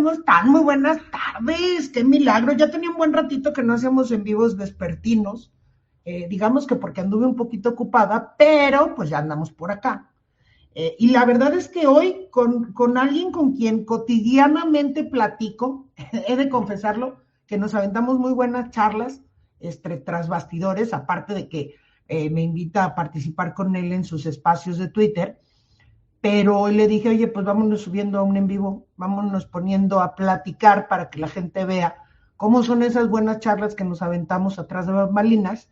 ¿cómo están? Muy buenas tardes, qué milagro. Ya tenía un buen ratito que no hacemos en vivos vespertinos, digamos que porque anduve un poquito ocupada, pero pues ya andamos por acá. Y la verdad es que hoy con alguien con quien cotidianamente platico, he de confesarlo, que nos aventamos muy buenas charlas tras bastidores, aparte de que me invita a participar con él en sus espacios de Twitter. Pero hoy le dije, oye, pues vámonos subiendo a un en vivo, vámonos poniendo a platicar para que la gente vea cómo son esas buenas charlas que nos aventamos atrás de bambalinas,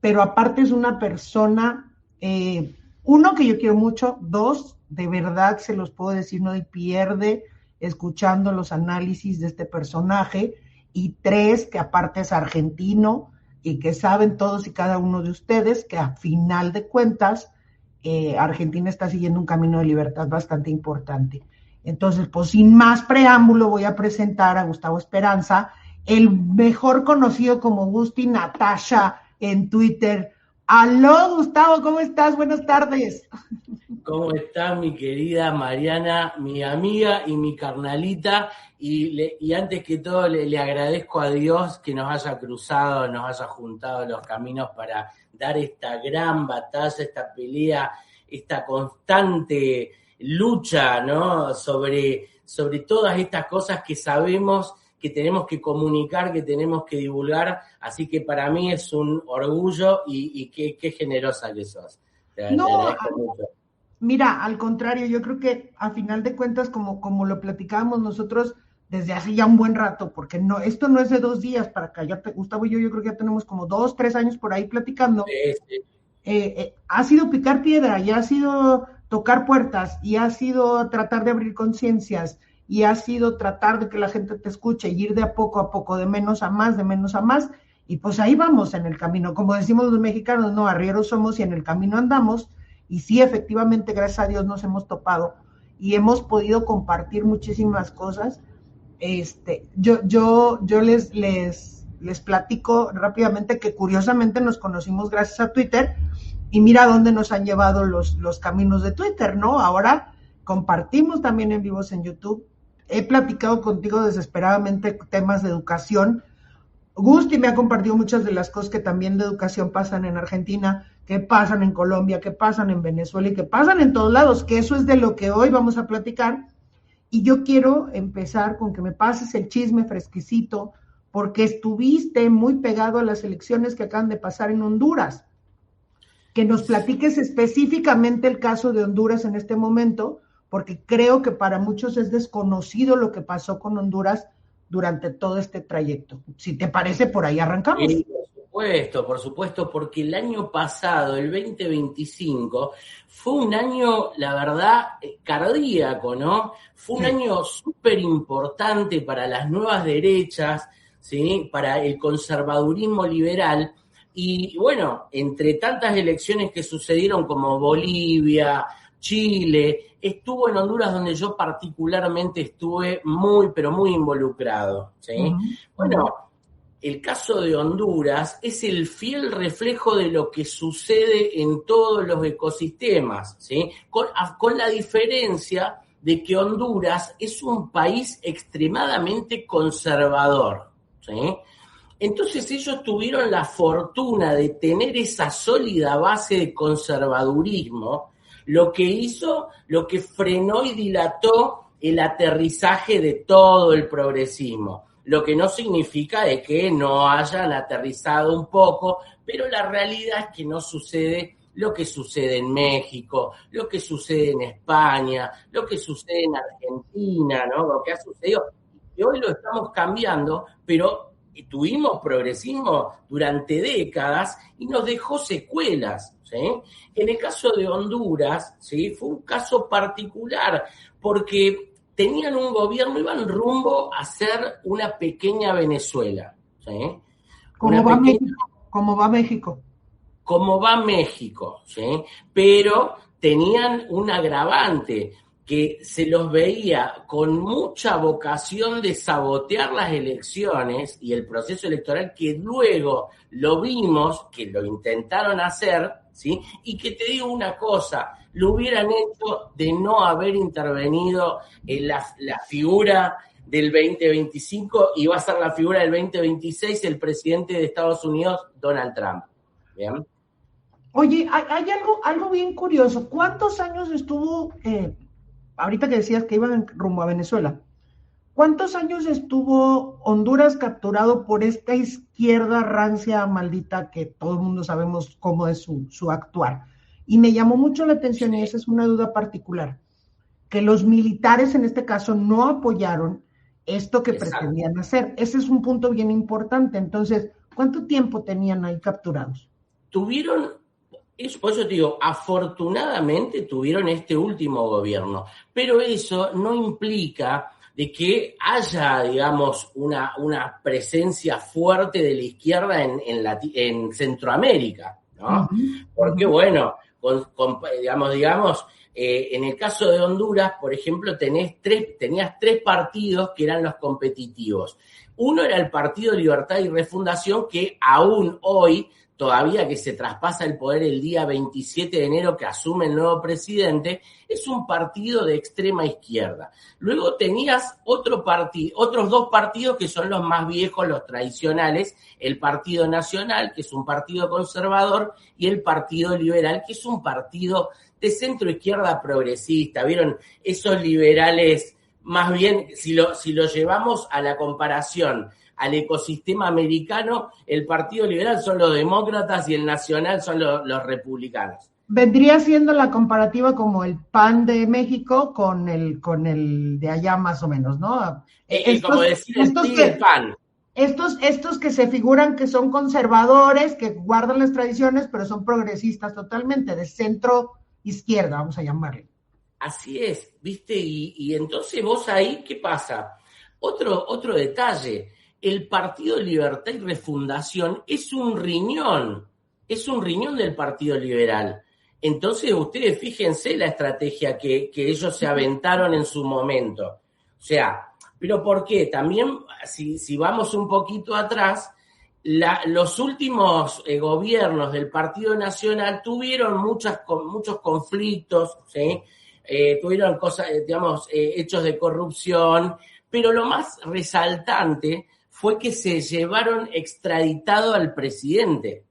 pero aparte es una persona, uno, que yo quiero mucho, dos, de verdad se los puedo decir, no pierde escuchando los análisis de este personaje, y tres, que aparte es argentino y que saben todos y cada uno de ustedes que a final de cuentas, Argentina está siguiendo un camino de libertad bastante importante. Entonces, pues sin más preámbulo, voy a presentar a Gustavo Esperanza, el mejor conocido como Gusti Natasha en Twitter. Aló, Gustavo, ¿cómo estás? Buenas tardes. ¿Cómo está mi querida Mariana, mi amiga y mi carnalita? Y antes que todo le agradezco a Dios que nos haya cruzado, nos haya juntado los caminos para dar esta gran batalla, esta pelea, esta constante lucha, ¿no? Sobre todas estas cosas que sabemos que tenemos que comunicar, que tenemos que divulgar. Así que para mí es un orgullo y qué generosa que sos. Te agradezco mucho. Mira, al contrario, yo creo que a final de cuentas, como lo platicábamos nosotros desde hace ya un buen rato, porque no, esto no es de 2 días para acá, Gustavo y yo creo que ya tenemos como 2, 3 años por ahí platicando. Sí. Ha sido picar piedra, y ha sido tocar puertas, y ha sido tratar de abrir conciencias, y ha sido tratar de que la gente te escuche, y ir de a poco, de menos a más, y pues ahí vamos en el camino. Como decimos los mexicanos, no, arrieros somos y en el camino andamos. Y sí, efectivamente, gracias a Dios nos hemos topado y hemos podido compartir muchísimas cosas. Yo les platico rápidamente que curiosamente nos conocimos gracias a Twitter, y mira dónde nos han llevado los caminos de Twitter, ¿no? Ahora compartimos también en vivos en YouTube. He platicado contigo desesperadamente temas de educación. Gusti me ha compartido muchas de las cosas que también de educación pasan en Argentina, que pasan en Colombia, que pasan en Venezuela y que pasan en todos lados, que eso es de lo que hoy vamos a platicar. Y yo quiero empezar con que me pases el chisme fresquecito, porque estuviste muy pegado a las elecciones que acaban de pasar en Honduras. Que nos platiques específicamente el caso de Honduras en este momento, porque creo que para muchos es desconocido lo que pasó con Honduras durante todo este trayecto. Si te parece, por ahí arrancamos. Sí, por supuesto, porque el año pasado, el 2025, fue un año, la verdad, cardíaco, ¿no? Fue un año súper importante para las nuevas derechas, ¿sí? Para el conservadurismo liberal. Y bueno, entre tantas elecciones que sucedieron como Bolivia, Chile, estuvo en Honduras, donde yo particularmente estuve muy, pero muy involucrado, ¿sí? Bueno, el caso de Honduras es el fiel reflejo de lo que sucede en todos los ecosistemas, ¿sí? Con la diferencia de que Honduras es un país extremadamente conservador, ¿sí? Entonces ellos tuvieron la fortuna de tener esa sólida base de conservadurismo, lo que frenó y dilató el aterrizaje de todo el progresismo. Lo que no significa de que no hayan aterrizado un poco, pero la realidad es que no sucede lo que sucede en México, lo que sucede en España, lo que sucede en Argentina, ¿no? Lo que ha sucedido. Y hoy lo estamos cambiando, pero tuvimos progresismo durante décadas y nos dejó secuelas, ¿sí? En el caso de Honduras, ¿sí? Fue un caso particular porque tenían un gobierno, iban rumbo a ser una pequeña Venezuela, ¿sí? ¿Cómo va México? Como va México, ¿sí? Pero tenían un agravante, que se los veía con mucha vocación de sabotear las elecciones y el proceso electoral, que luego lo vimos, que lo intentaron hacer, ¿sí? Y que te digo una cosa, lo hubieran hecho de no haber intervenido en la figura del 2025 y va a ser la figura del 2026 el presidente de Estados Unidos, Donald Trump. ¿Bien? Oye, hay algo bien curioso. ¿Cuántos años estuvo, ahorita que decías que iban rumbo a Venezuela, cuántos años estuvo Honduras capturado por esta izquierda rancia maldita que todo el mundo sabemos cómo es su actuar? Y me llamó mucho la atención, y esa es una duda particular, que los militares en este caso no apoyaron esto que pretendían hacer. Ese es un punto bien importante. Entonces, ¿cuánto tiempo tenían ahí capturados? Por eso te digo, afortunadamente tuvieron este último gobierno, pero eso no implica de que haya, digamos, una presencia fuerte de la izquierda en Centroamérica, ¿no? Porque, bueno, digamos, en el caso de Honduras, por ejemplo, tenías tres partidos que eran los competitivos. Uno era el Partido Libertad y Refundación, que aún hoy, todavía que se traspasa el poder el día 27 de enero que asume el nuevo presidente, es un partido de extrema izquierda. Luego tenías otros dos partidos que son los más viejos, los tradicionales, el Partido Nacional, que es un partido conservador, y el Partido Liberal, que es un partido de centro izquierda progresista. ¿Vieron? Esos liberales, más bien, si lo llevamos a la comparación al ecosistema americano, el Partido Liberal son los demócratas y el Nacional son los republicanos. Vendría siendo la comparativa como el PAN de México con el de allá más o menos, ¿no? Como decir el PAN. Estos que se figuran que son conservadores, que guardan las tradiciones, pero son progresistas totalmente, de centro izquierda, vamos a llamarle. Así es, ¿viste? Y entonces vos ahí, ¿qué pasa? Otro detalle. El Partido Libertad y Refundación es un riñón del Partido Liberal. Entonces ustedes fíjense la estrategia que ellos se aventaron en su momento. O sea, ¿pero por qué? También, si vamos un poquito atrás, los últimos gobiernos del Partido Nacional tuvieron muchos conflictos, ¿sí? Tuvieron cosas, hechos de corrupción, pero lo más resaltante fue que se llevaron extraditado al presidente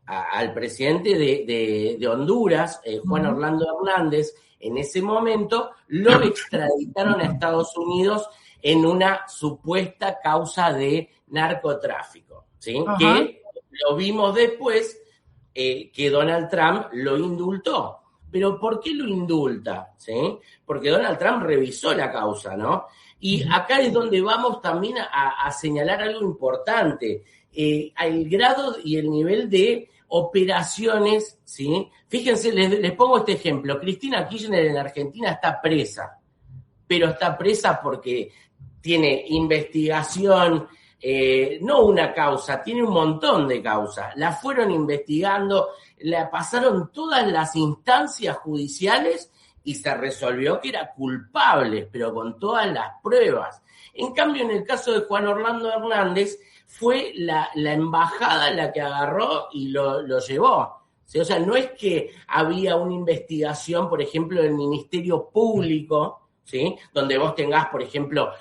de Honduras, Juan Orlando Hernández. En ese momento lo extraditaron a Estados Unidos en una supuesta causa de narcotráfico, ¿sí? Que lo vimos después, que Donald Trump lo indultó. ¿Pero por qué lo indulta? ¿Sí? Porque Donald Trump revisó la causa, ¿no? Y acá es donde vamos también a señalar algo importante, el grado y el nivel de operaciones, ¿sí? Fíjense, les pongo este ejemplo. Cristina Kirchner en Argentina está presa, pero está presa porque tiene investigación, no una causa, tiene un montón de causas. La fueron investigando, la pasaron todas las instancias judiciales y se resolvió que era culpable, pero con todas las pruebas. En cambio, en el caso de Juan Orlando Hernández, fue la embajada la que agarró y lo llevó. ¿Sí? O sea, no es que había una investigación, por ejemplo, del Ministerio Público, ¿sí? Donde vos tengas, por ejemplo,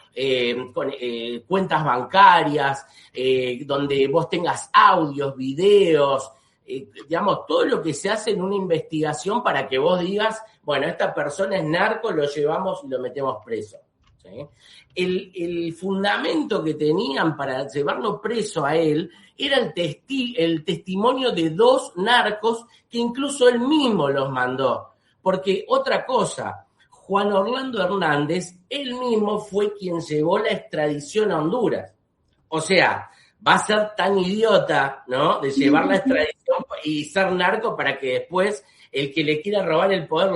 cuentas bancarias, donde vos tengas audios, videos, todo lo que se hace en una investigación para que vos digas, bueno, esta persona es narco, lo llevamos y lo metemos preso. ¿Sí? El fundamento que tenían para llevarlo preso a él era el testimonio de dos narcos que incluso él mismo los mandó. Porque otra cosa, Juan Orlando Hernández, él mismo fue quien llevó la extradición a Honduras. O sea, va a ser tan idiota, ¿no?, de llevar la extradición y ser narco para que después el que le quiera robar el poder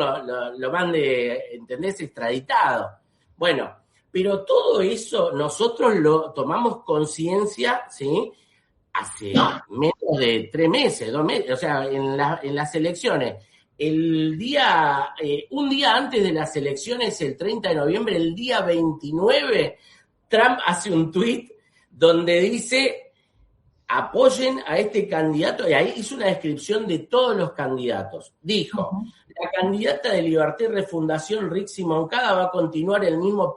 lo mande, ¿entendés?, extraditado. Bueno, pero todo eso nosotros lo tomamos conciencia, ¿sí?, hace menos de 3 meses, 2 meses, o sea, en las elecciones. Un día antes de las elecciones, el 30 de noviembre, el día 29, Trump hace un tuit donde dice: apoyen a este candidato, y ahí hizo una descripción de todos los candidatos. Dijo, la candidata de Libertad y Refundación, Rixi Moncada, va a continuar el mismo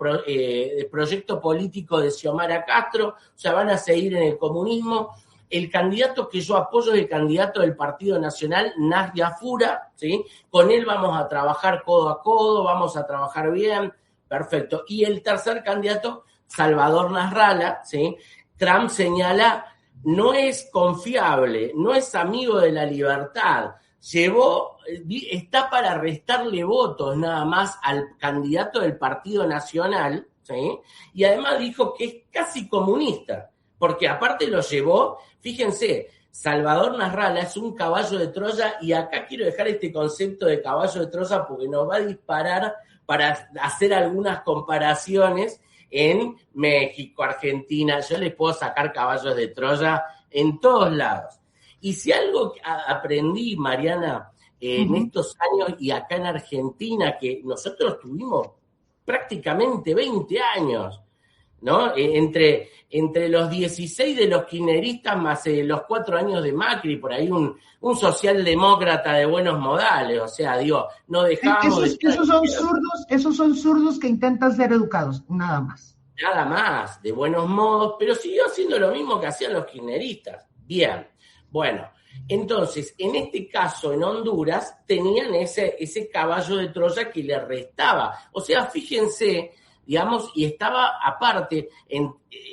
proyecto político de Xiomara Castro, o sea, van a seguir en el comunismo. El candidato que yo apoyo es el candidato del Partido Nacional, Nadia Fura, ¿sí? Con él vamos a trabajar codo a codo, vamos a trabajar bien, perfecto. Y el tercer candidato, Salvador Nasralla, ¿sí? Trump señala, no es confiable, no es amigo de la libertad, está para restarle votos nada más al candidato del Partido Nacional, ¿sí? Y además dijo que es casi comunista, porque aparte lo llevó, fíjense, Salvador Nasralla es un caballo de Troya, y acá quiero dejar este concepto de caballo de Troya porque nos va a disparar para hacer algunas comparaciones en México, Argentina. Yo les puedo sacar caballos de Troya en todos lados. Y si algo aprendí, Mariana, en estos años y acá en Argentina, que nosotros tuvimos prácticamente 20 años, ¿no? Entre los 16 de los kirchneristas más los 4 años de Macri, por ahí un socialdemócrata de buenos modales, o sea, digo, no dejamos esos son zurdos que intentan ser educados, nada más. Nada más, de buenos modos, pero siguió haciendo lo mismo que hacían los kirchneristas. Bien, bueno, entonces, en este caso, en Honduras, tenían ese caballo de Troya que le restaba. O sea, fíjense, digamos, y estaba aparte,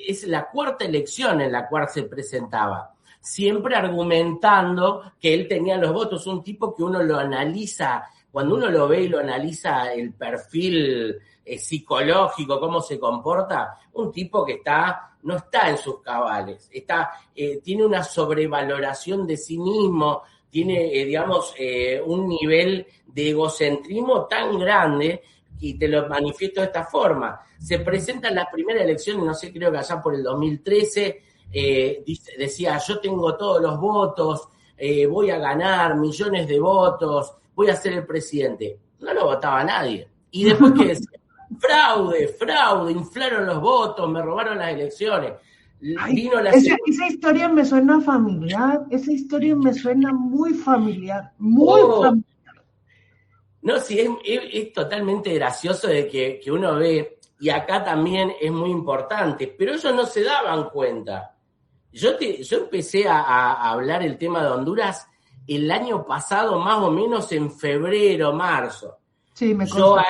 es la cuarta elección en la cual se presentaba, siempre argumentando que él tenía los votos, un tipo que uno lo analiza, cuando uno lo ve y lo analiza el perfil psicológico, cómo se comporta, un tipo que no está en sus cabales, tiene una sobrevaloración de sí mismo, tiene, un nivel de egocentrismo tan grande, y te lo manifiesto de esta forma. Se presenta en la primera elección, no sé, creo que allá por el 2013, decía, yo tengo todos los votos, voy a ganar millones de votos, voy a ser el presidente. No lo votaba nadie. Y después que decía, fraude, inflaron los votos, me robaron las elecciones. Esa historia me suena familiar, esa historia me suena muy familiar, familiar. No, sí, es totalmente gracioso de que uno ve, y acá también es muy importante, pero ellos no se daban cuenta. Yo empecé a hablar el tema de Honduras el año pasado, más o menos en febrero, marzo. Sí, me consta.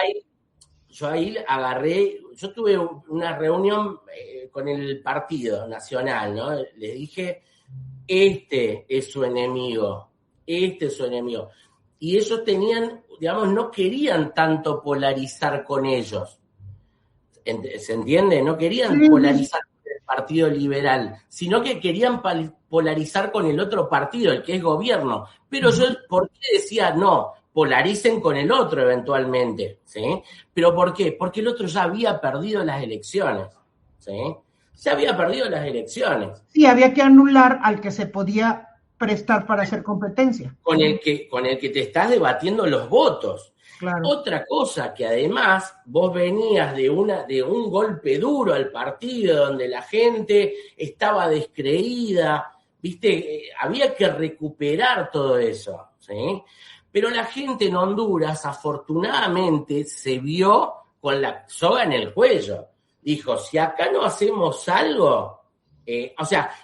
Yo ahí agarré, yo tuve una reunión con el Partido Nacional, ¿no? Les dije, este es su enemigo. Y ellos tenían, no querían tanto polarizar con ellos. ¿Se entiende? No querían polarizar con el Partido Liberal, sino que querían polarizar con el otro partido, el que es gobierno. Pero yo, ¿por qué decía no? Polaricen con el otro eventualmente, ¿sí? ¿Pero por qué? Porque el otro ya había perdido las elecciones, ¿sí? Ya había perdido las elecciones. Sí, había que anular al que se podía prestar para hacer competencia. Con el que te estás debatiendo los votos. Claro. Otra cosa que además vos venías de un golpe duro al partido, donde la gente estaba descreída, ¿viste? Había que recuperar todo eso, ¿sí? Pero la gente en Honduras, afortunadamente, se vio con la soga en el cuello. Dijo, si acá no hacemos algo...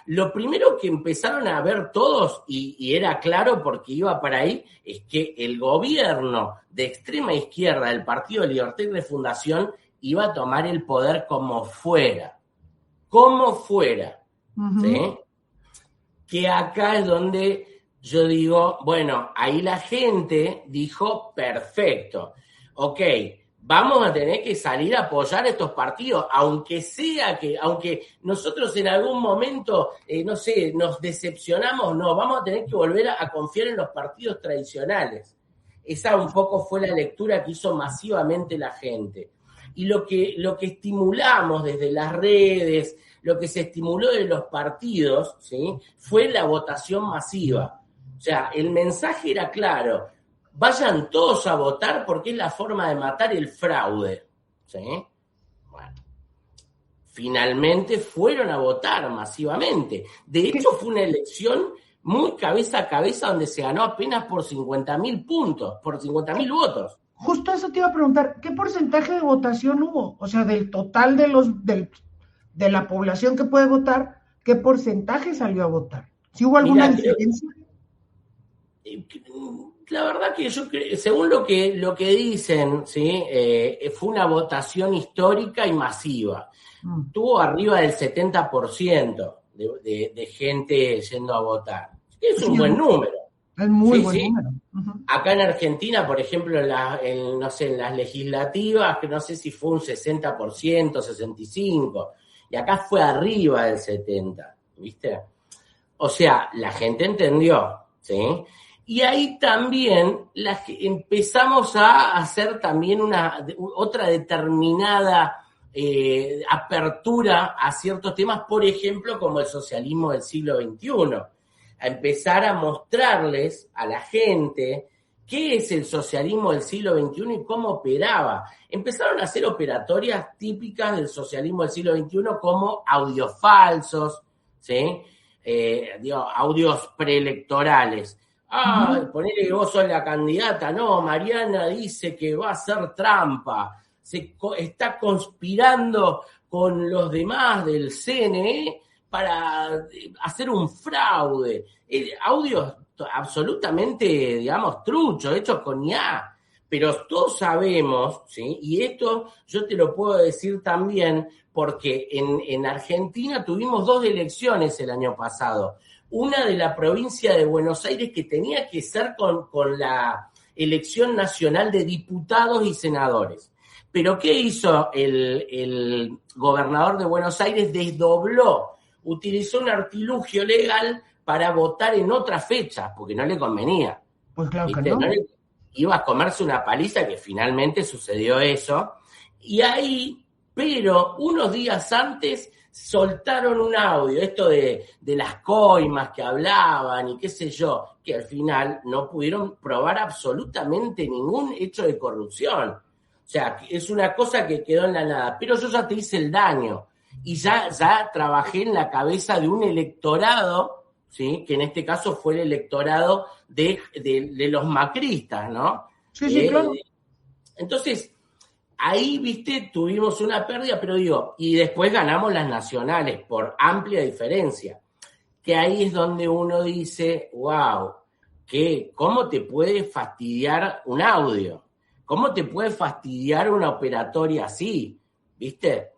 lo primero que empezaron a ver todos, y era claro porque iba para ahí, es que el gobierno de extrema izquierda del Partido de Libertad y Refundación iba a tomar el poder como fuera, ¿sí? Que acá es donde yo digo, bueno, ahí la gente dijo, perfecto, ok, vamos a tener que salir a apoyar a estos partidos, aunque nosotros en algún momento, nos decepcionamos, no, vamos a tener que volver a confiar en los partidos tradicionales. Esa un poco fue la lectura que hizo masivamente la gente. Y lo que estimulamos desde las redes, lo que se estimuló de los partidos, ¿sí? Fue la votación masiva. O sea, el mensaje era claro. Vayan todos a votar porque es la forma de matar el fraude, ¿sí? Bueno, finalmente fueron a votar masivamente. De hecho, fue una elección muy cabeza a cabeza donde se ganó apenas por 50.000 puntos, por 50.000 votos. Justo eso te iba a preguntar, ¿qué porcentaje de votación hubo? O sea, del total de la población que puede votar, ¿qué porcentaje salió a votar? ¿Si hubo alguna diferencia? La verdad que yo creo, según lo que dicen, ¿sí? Fue una votación histórica y masiva. Tuvo arriba del 70% de gente yendo a votar. Es un buen número. Es muy buen número. Acá en Argentina, por ejemplo, en las legislativas, que no sé si fue un 60%, 65%, y acá fue arriba del 70%, ¿viste? O sea, la gente entendió, ¿sí? Y ahí también empezamos a hacer también otra determinada apertura a ciertos temas, por ejemplo, como el socialismo del siglo XXI. A empezar a mostrarles a la gente qué es el socialismo del siglo XXI y cómo operaba. Empezaron a hacer operatorias típicas del socialismo del siglo XXI como audios falsos, ¿sí? Audios preelectorales. Ponele que vos sos la candidata. No, Mariana dice que va a hacer trampa. Está conspirando con los demás del CNE para hacer un fraude. Audios absolutamente, digamos, truchos, hechos con IA. Pero todos sabemos, ¿sí? Y esto yo te lo puedo decir también porque en Argentina tuvimos 2 elecciones el año pasado. Una de la provincia de Buenos Aires que tenía que ser con la elección nacional de diputados y senadores. Pero ¿qué hizo el gobernador de Buenos Aires? Desdobló, utilizó un artilugio legal para votar en otra fecha, porque no le convenía. Pues claro que no. Iba a comerse una paliza, que finalmente sucedió eso. Y ahí, pero unos días antes soltaron un audio, esto de las coimas que hablaban y qué sé yo, que al final no pudieron probar absolutamente ningún hecho de corrupción. O sea, es una cosa que quedó en la nada. Pero yo ya te hice el daño y ya trabajé en la cabeza de un electorado, ¿sí? Que en este caso fue el electorado de los macristas, ¿no? Sí, claro. Entonces, ahí, viste, tuvimos una pérdida, pero y después ganamos las nacionales por amplia diferencia. Que ahí es donde uno dice, wow, ¿cómo te puede fastidiar un audio? ¿Cómo te puede fastidiar una operatoria así? ¿Viste?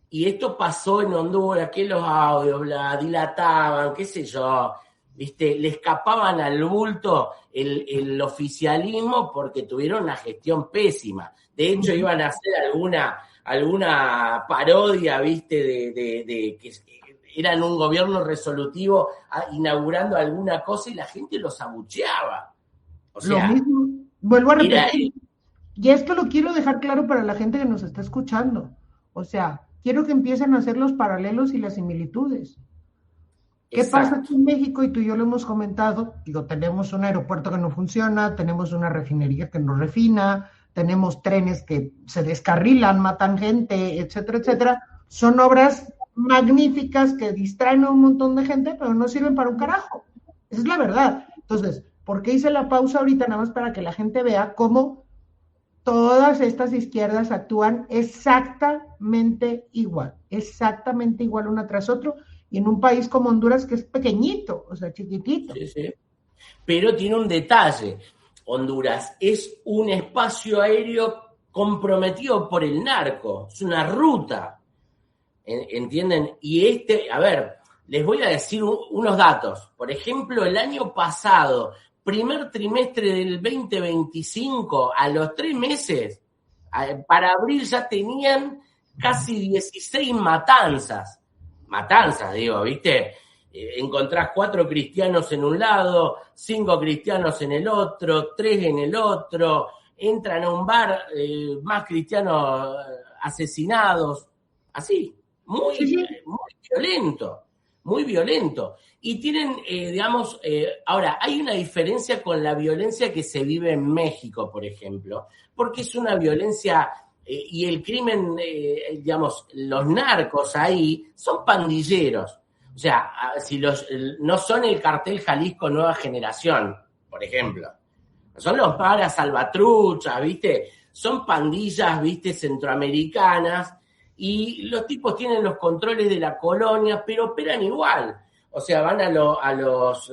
Y esto pasó en Honduras, que los audios la dilataban, qué sé yo, ¿viste? Le escapaban al bulto el oficialismo porque tuvieron una gestión pésima. De hecho, iban a hacer alguna parodia, ¿viste? De que eran un gobierno resolutivo inaugurando alguna cosa y la gente los abucheaba. O sea, lo mismo, vuelvo a repetir. Y esto lo quiero dejar claro para la gente que nos está escuchando. O sea, quiero que empiecen a hacer los paralelos y las similitudes. ¿Qué pasa aquí en México? Y tú y yo lo hemos comentado. Tenemos un aeropuerto que no funciona, tenemos una refinería que no refina, tenemos trenes que se descarrilan, matan gente, etcétera, etcétera. Son obras magníficas que distraen a un montón de gente, pero no sirven para un carajo. Esa es la verdad. Entonces, ¿por qué hice la pausa ahorita? Nada más para que la gente vea cómo todas estas izquierdas actúan exactamente igual una tras otro, y en un país como Honduras que es pequeñito, o sea, chiquitito. Sí. Pero tiene un detalle, Honduras es un espacio aéreo comprometido por el narco, es una ruta, ¿entienden? Y a ver, les voy a decir unos datos. Por ejemplo, el año pasado, primer trimestre del 2025, a los 3 meses, para abril ya tenían casi 16 matanzas, ¿viste? Encontrás 4 cristianos en un lado, 5 cristianos en el otro, 3 en el otro, entran a un bar, más cristianos asesinados, así, muy violento. Y tienen, ahora, hay una diferencia con la violencia que se vive en México, por ejemplo, porque es una violencia y el crimen, digamos, los narcos ahí son pandilleros. O sea, si no son el cartel Jalisco Nueva Generación, por ejemplo. Son los Maras Salvatruchas, ¿viste? Son pandillas, ¿viste? Centroamericanas. Y los tipos tienen los controles de la colonia, pero operan igual. O sea, van a los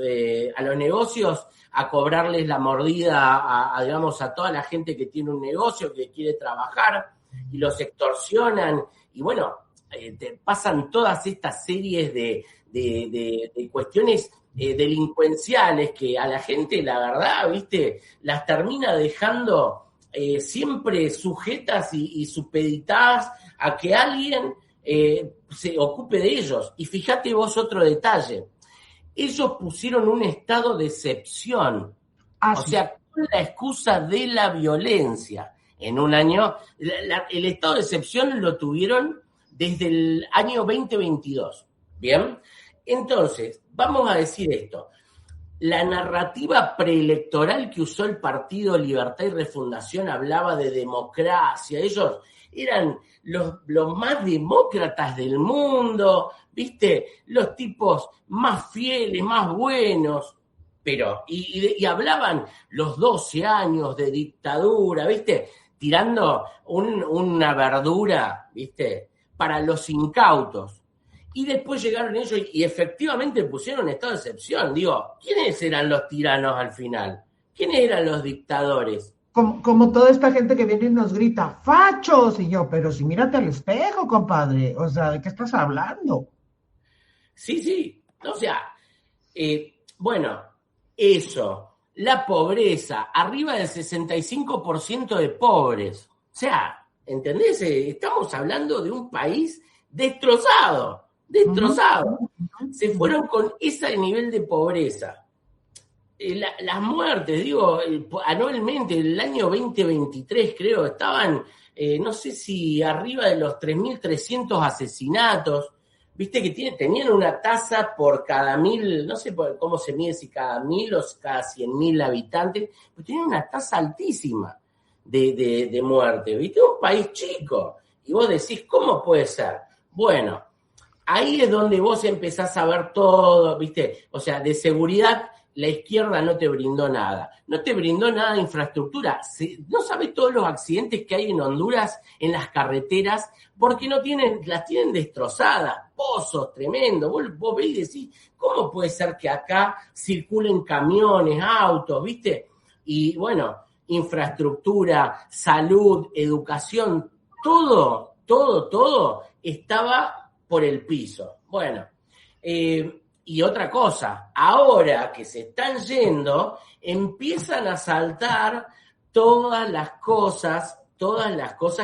negocios a cobrarles la mordida digamos, a toda la gente que tiene un negocio, que quiere trabajar, y los extorsionan. Y bueno, te pasan todas estas series de cuestiones delincuenciales que a la gente, la verdad, ¿viste? Las termina dejando siempre sujetas y supeditadas a que alguien se ocupe de ellos. Y fíjate vos otro detalle. Ellos pusieron un estado de excepción. O sea, con la excusa de la violencia. En un año, el estado de excepción lo tuvieron desde el año 2022. ¿Bien? Entonces, vamos a decir esto. La narrativa preelectoral que usó el Partido Libertad y Refundación hablaba de democracia. Ellos eran los más demócratas del mundo, ¿viste? Los tipos más fieles, más buenos. Pero, y hablaban los 12 años de dictadura, ¿viste? Tirando una verdura, ¿viste? Para los incautos. Y después llegaron ellos y efectivamente pusieron estado de excepción. Digo, ¿quiénes eran los tiranos al final? ¿Quiénes eran los dictadores? Como toda esta gente que viene y nos grita, ¡fachos! Y yo, pero si mírate al espejo, compadre. O sea, ¿de qué estás hablando? Sí. O sea, bueno, eso, la pobreza, arriba del 65% de pobres. O sea, ¿entendés? Estamos hablando de un país destrozado. Se fueron con ese nivel de pobreza. Las muertes, digo, anualmente, el año 2023 creo, estaban, no sé si arriba de los 3.300 asesinatos. Viste que tenían una tasa por cada 1.000, no sé cómo se mide, si cada 1.000 o cada 100.000 habitantes, pero tenían una tasa altísima de muerte. Viste, un país chico. Y vos decís, ¿cómo puede ser? Bueno, ahí es donde vos empezás a ver todo, ¿viste? O sea, de seguridad, la izquierda no te brindó nada. No te brindó nada de infraestructura. ¿No sabés todos los accidentes que hay en Honduras en las carreteras? Porque las tienen destrozadas. Pozos tremendos. Vos veis y decís, ¿cómo puede ser que acá circulen camiones, autos, ¿viste? Y bueno, infraestructura, salud, educación, todo estaba por el piso. Bueno, y otra cosa, ahora que se están yendo, empiezan a saltar todas las cosas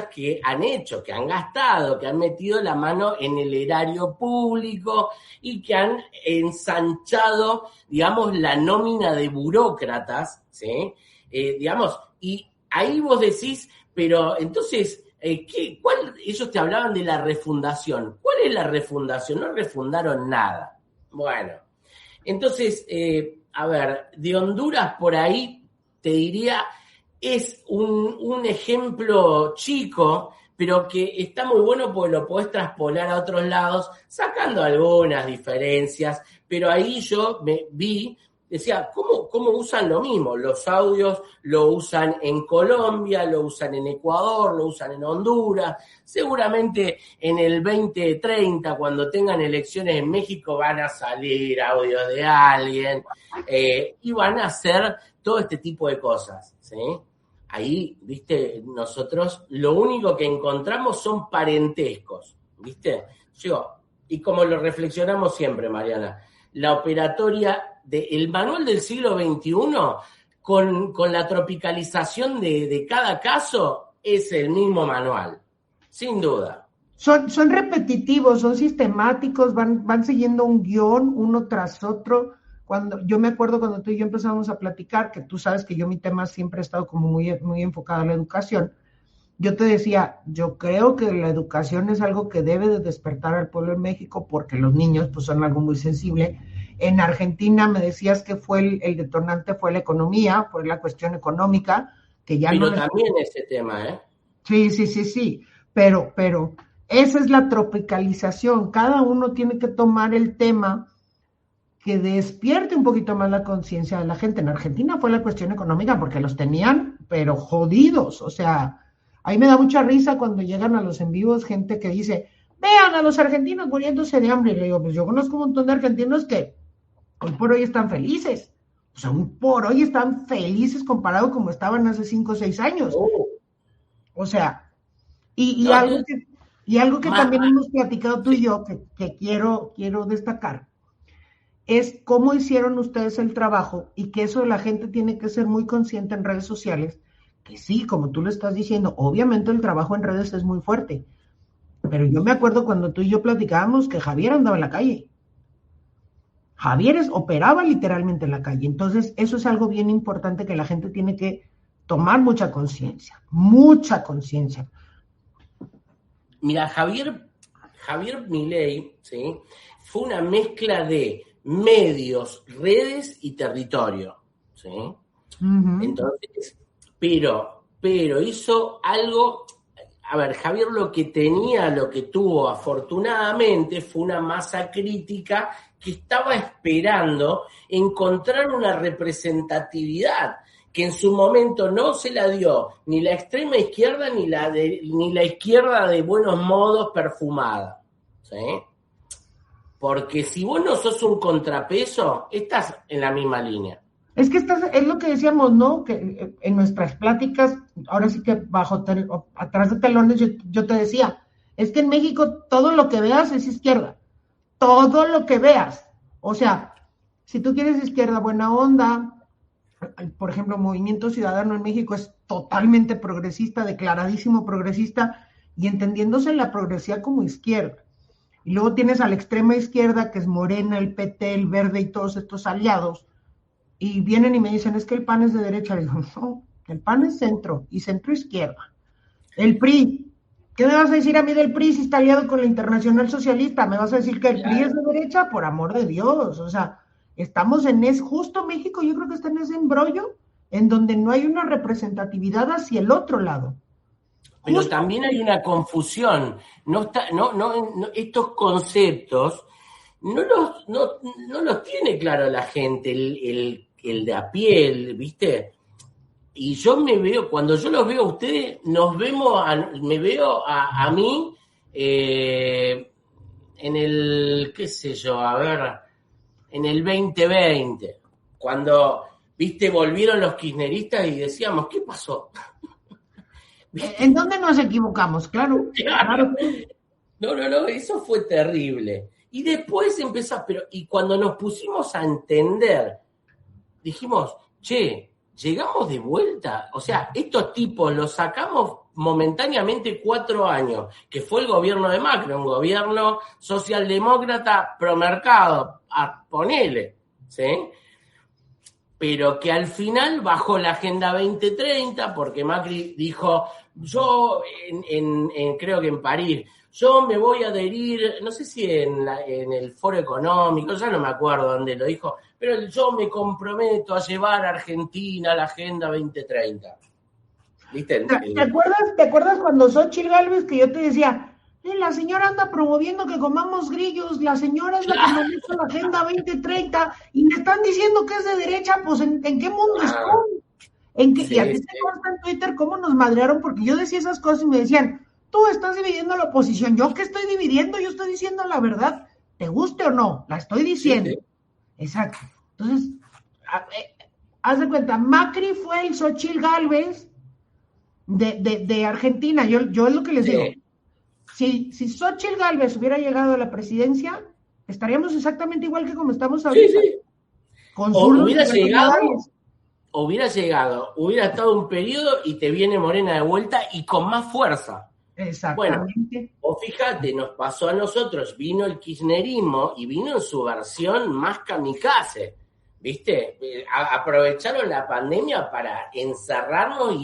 que han hecho, que han gastado, que han metido la mano en el erario público y que han ensanchado, digamos, la nómina de burócratas, ¿sí? Digamos, y ahí vos decís, pero entonces, ellos te hablaban de la refundación. ¿Cuál es la refundación? No refundaron nada. Bueno, entonces, a ver, de Honduras por ahí te diría, es un ejemplo chico, pero que está muy bueno porque lo podés traspolar a otros lados, sacando algunas diferencias, pero ahí yo me vi, decía, ¿cómo usan lo mismo? Los audios lo usan en Colombia, lo usan en Ecuador, lo usan en Honduras. Seguramente en el 2030, cuando tengan elecciones en México, van a salir audios de alguien y van a hacer todo este tipo de cosas, ¿sí? Ahí, viste, nosotros lo único que encontramos son parentescos, ¿viste? Y como lo reflexionamos siempre, Mariana, la operatoria del manual del siglo XXI con la tropicalización de cada caso es el mismo manual, sin duda. Son repetitivos, son sistemáticos, van siguiendo un guión uno tras otro. Yo me acuerdo cuando tú y yo empezamos a platicar, que tú sabes que mi tema siempre ha estado como muy, muy enfocado a la educación. Yo te decía, yo creo que la educación es algo que debe de despertar al pueblo en México porque los niños pues son algo muy sensible. En Argentina me decías que el detonante fue la economía, fue la cuestión económica, que ya pero no... también ese tema, Sí. Pero esa es la tropicalización. Cada uno tiene que tomar el tema que despierte un poquito más la conciencia de la gente. En Argentina fue la cuestión económica porque los tenían, pero jodidos. O sea, ahí me da mucha risa cuando llegan a los en vivos gente que dice, vean a los argentinos muriéndose de hambre. Y le digo, pues yo conozco un montón de argentinos que hoy por hoy están felices. O sea, hoy por hoy están felices comparado como estaban hace 5 o 6 años. O sea, y No, algo que más, también hemos platicado tú y yo, que quiero destacar, es cómo hicieron ustedes el trabajo y que eso la gente tiene que ser muy consciente en redes sociales, que sí, como tú lo estás diciendo, obviamente el trabajo en redes es muy fuerte, pero yo me acuerdo cuando tú y yo platicábamos que Javier andaba en la calle. Javier operaba literalmente en la calle, entonces eso es algo bien importante que la gente tiene que tomar mucha conciencia. mira, Javier Milei, ¿sí? Fue una mezcla de medios, redes y territorio, ¿sí? Uh-huh. Entonces, pero hizo algo. A ver, Javier lo que tuvo afortunadamente fue una masa crítica que estaba esperando encontrar una representatividad que en su momento no se la dio ni la extrema izquierda ni la izquierda de buenos modos perfumada, ¿sí? Porque si vos no sos un contrapeso, estás en la misma línea. Es que es lo que decíamos, ¿no? Que en nuestras pláticas, ahora sí que atrás de telones, yo te decía, es que en México todo lo que veas es izquierda, todo lo que veas. O sea, si tú quieres izquierda buena onda, por ejemplo, Movimiento Ciudadano en México es totalmente progresista, declaradísimo progresista, y entendiéndose la progresía como izquierda. Y luego tienes a la extrema izquierda, que es Morena, el PT, el Verde y todos estos aliados, y vienen y me dicen, es que el PAN es de derecha. Le digo, no, el PAN es centro y centro izquierda. El PRI, ¿qué me vas a decir a mí del PRI si está aliado con la Internacional Socialista? ¿Me vas a decir que el PRI es de derecha? Por amor de Dios, o sea, estamos justo México, yo creo que está en ese embrollo en donde no hay una representatividad hacia el otro lado. Pero justo también hay una confusión. Estos conceptos no los tiene claro la gente, el de a pie, ¿viste? Y yo me veo, cuando yo los veo a ustedes, me veo a mí en el, qué sé yo, a ver, en el 2020, cuando, ¿viste? Volvieron los kirchneristas y decíamos, ¿qué pasó? ¿En dónde nos equivocamos? Claro. No, eso fue terrible. Y después y cuando nos pusimos a entender, dijimos, che, llegamos de vuelta. O sea, estos tipos los sacamos momentáneamente 4 años, que fue el gobierno de Macri, un gobierno socialdemócrata promercado, ponele, ¿sí? Pero que al final bajó la Agenda 2030 porque Macri dijo, yo creo que en París, yo me voy a adherir, no sé si en el Foro Económico, ya no me acuerdo dónde lo dijo, pero yo me comprometo a llevar a Argentina a la Agenda 2030. ¿Viste? ¿Te acuerdas cuando Xochitl Gálvez, que yo te decía, la señora anda promoviendo que comamos grillos, la señora es la que maneja la Agenda 2030 y me están diciendo que es de derecha? Pues ¿en qué mundo estoy? Y a ti te consta en Twitter cómo nos madrearon porque yo decía esas cosas y me decían, tú estás dividiendo la oposición. ¿Yo qué estoy dividiendo? Yo estoy diciendo la verdad, te guste o no, la estoy diciendo. Sí. Exacto. Entonces, haz de cuenta, Macri fue el Xochitl Gálvez de Argentina. Yo es lo que les digo. Si Xochitl Gálvez hubiera llegado a la presidencia, estaríamos exactamente igual que como estamos ahorita. Sí. Hubiera llegado, hubiera estado un periodo y te viene Morena de vuelta y con más fuerza. Exactamente. Bueno, o fíjate, nos pasó a nosotros, vino el kirchnerismo y vino en su versión más kamikaze, ¿viste? Aprovecharon la pandemia para encerrarnos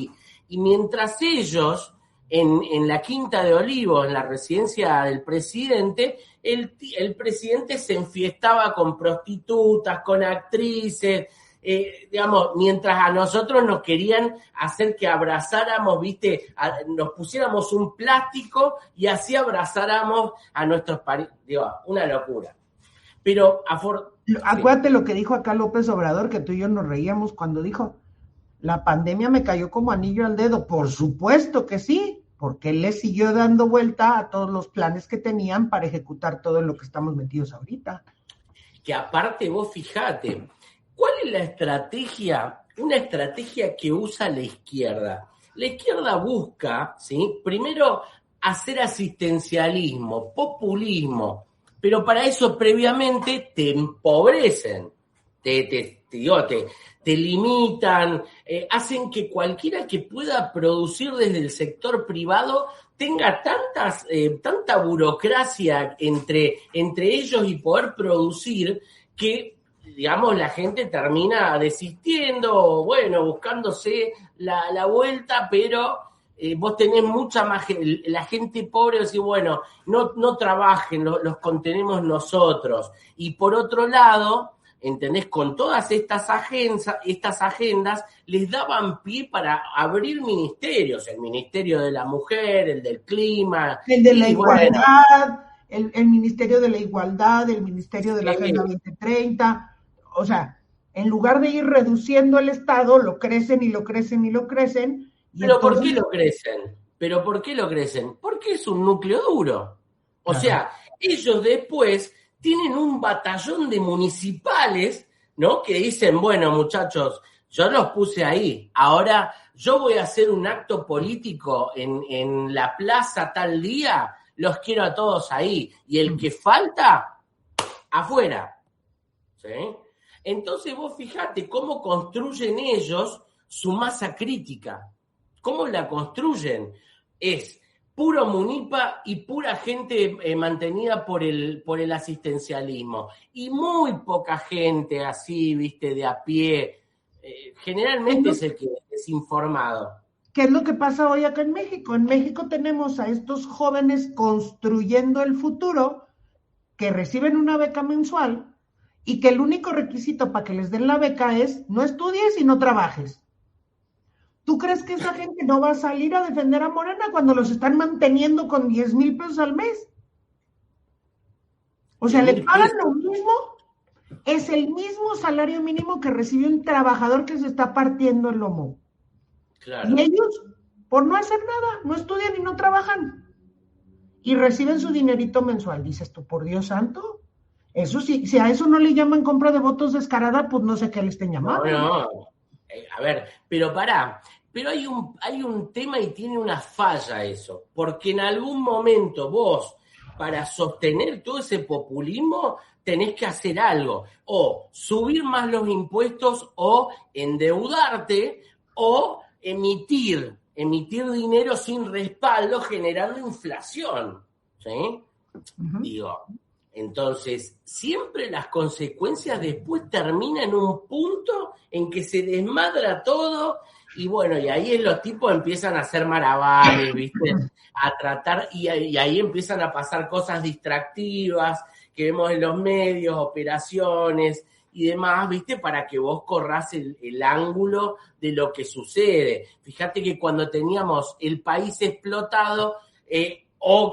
y mientras ellos en la Quinta de Olivos, en la residencia del presidente, el presidente se enfiestaba con prostitutas, con actrices, digamos, mientras a nosotros nos querían hacer que abrazáramos, viste, nos pusiéramos un plástico y así abrazáramos a nuestros parientes. Digo, una locura. Pero acuérdate lo que dijo acá López Obrador, que tú y yo nos reíamos cuando dijo, la pandemia me cayó como anillo al dedo. Por supuesto que sí, porque él le siguió dando vuelta a todos los planes que tenían para ejecutar todo lo que estamos metidos ahorita. Que aparte vos fijate, ¿cuál es la estrategia? Una estrategia que usa la izquierda. La izquierda busca, ¿sí? Primero, hacer asistencialismo, populismo, pero para eso previamente te empobrecen, te limitan, hacen que cualquiera que pueda producir desde el sector privado tenga tanta burocracia entre ellos y poder producir que, digamos, la gente termina desistiendo, bueno, buscándose la vuelta, pero vos tenés mucha más, la gente pobre decir, bueno, no trabajen, los contenemos nosotros. Y por otro lado, ¿entendés? Con todas estas agendas les daban pie para abrir ministerios, el Ministerio de la Mujer, el del Clima. El de la Igualdad, el Ministerio de la Igualdad, el Ministerio de la Agenda 2030. O sea, en lugar de ir reduciendo el Estado, lo crecen y lo crecen y lo crecen. ¿Pero entonces... por qué lo crecen? Porque es un núcleo duro. O sea, ellos después tienen un batallón de municipales, ¿no? Que dicen, bueno, muchachos, yo los puse ahí, ahora yo voy a hacer un acto político en la plaza tal día, los quiero a todos ahí, y el que falta, afuera, ¿sí? Entonces vos fijate cómo construyen ellos su masa crítica, cómo la construyen, es puro munipa y pura gente mantenida por el asistencialismo. Y muy poca gente así, viste, de a pie. Generalmente es el que es informado. ¿Qué es lo que pasa hoy acá en México? En México tenemos a estos jóvenes construyendo el futuro que reciben una beca mensual y que el único requisito para que les den la beca es no estudies y no trabajes. ¿Tú crees que esa gente no va a salir a defender a Morena cuando los están manteniendo con 10,000 pesos al mes? O sea, le pagan lo mismo, es el mismo salario mínimo que recibe un trabajador que se está partiendo el lomo. Claro. Y ellos, por no hacer nada, no estudian y no trabajan. Y reciben su dinerito mensual. Dices tú, por Dios santo, eso sí, si a eso no le llaman compra de votos descarada, pues no sé qué le estén llamando. No. A ver, pero hay un tema y tiene una falla eso, porque en algún momento vos, para sostener todo ese populismo, tenés que hacer algo, o subir más los impuestos, o endeudarte, o emitir dinero sin respaldo, generando inflación, ¿sí? Uh-huh. Digo, entonces, siempre las consecuencias después terminan en un punto en que se desmadra todo y bueno, y ahí los tipos empiezan a hacer malabares, ¿viste? A tratar, y ahí empiezan a pasar cosas distractivas que vemos en los medios, operaciones y demás, ¿viste? Para que vos corras el ángulo de lo que sucede. Fíjate que cuando teníamos el país explotado,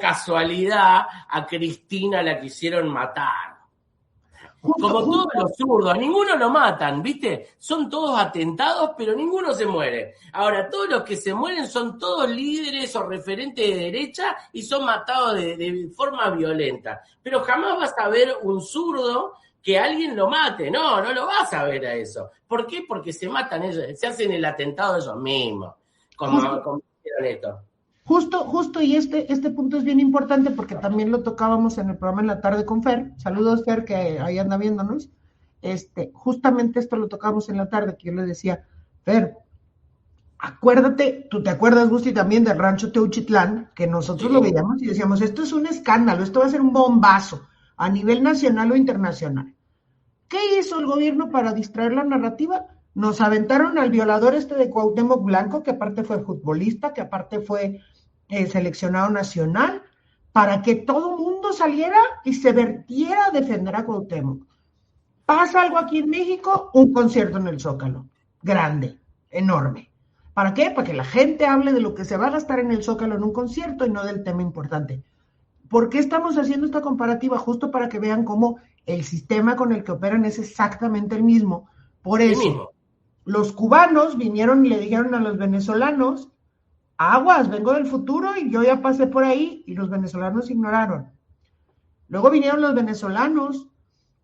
casualidad, a Cristina la quisieron matar. Como todos los zurdos, a ninguno lo matan, ¿viste? Son todos atentados, pero ninguno se muere. Ahora, todos los que se mueren son todos líderes o referentes de derecha y son matados de forma violenta. Pero jamás vas a ver un zurdo que alguien lo mate. No lo vas a ver a eso. ¿Por qué? Porque se matan ellos, se hacen el atentado ellos mismos. Como hicieron esto. Justo, y este punto es bien importante porque también lo tocábamos en el programa en la tarde con Fer. Saludos, Fer, que ahí anda viéndonos. Justamente esto lo tocábamos en la tarde, que yo le decía, Fer, acuérdate, tú te acuerdas, Gusti, también del rancho Teuchitlán, que nosotros lo veíamos y decíamos, esto es un escándalo, esto va a ser un bombazo a nivel nacional o internacional. ¿Qué hizo el gobierno para distraer la narrativa? Nos aventaron al violador de Cuauhtémoc Blanco, que aparte fue futbolista, que aparte fue seleccionado nacional, para que todo mundo saliera y se vertiera a defender a Cuauhtémoc. Pasa algo aquí en México, un concierto en el Zócalo, grande, enorme. ¿Para qué? Para que la gente hable de lo que se va a gastar en el Zócalo en un concierto y no del tema importante. ¿Por qué estamos haciendo esta comparativa? Justo para que vean cómo el sistema con el que operan es exactamente el mismo. Por eso, los cubanos vinieron y le dijeron a los venezolanos, aguas, vengo del futuro y yo ya pasé por ahí, y los venezolanos ignoraron. Luego vinieron los venezolanos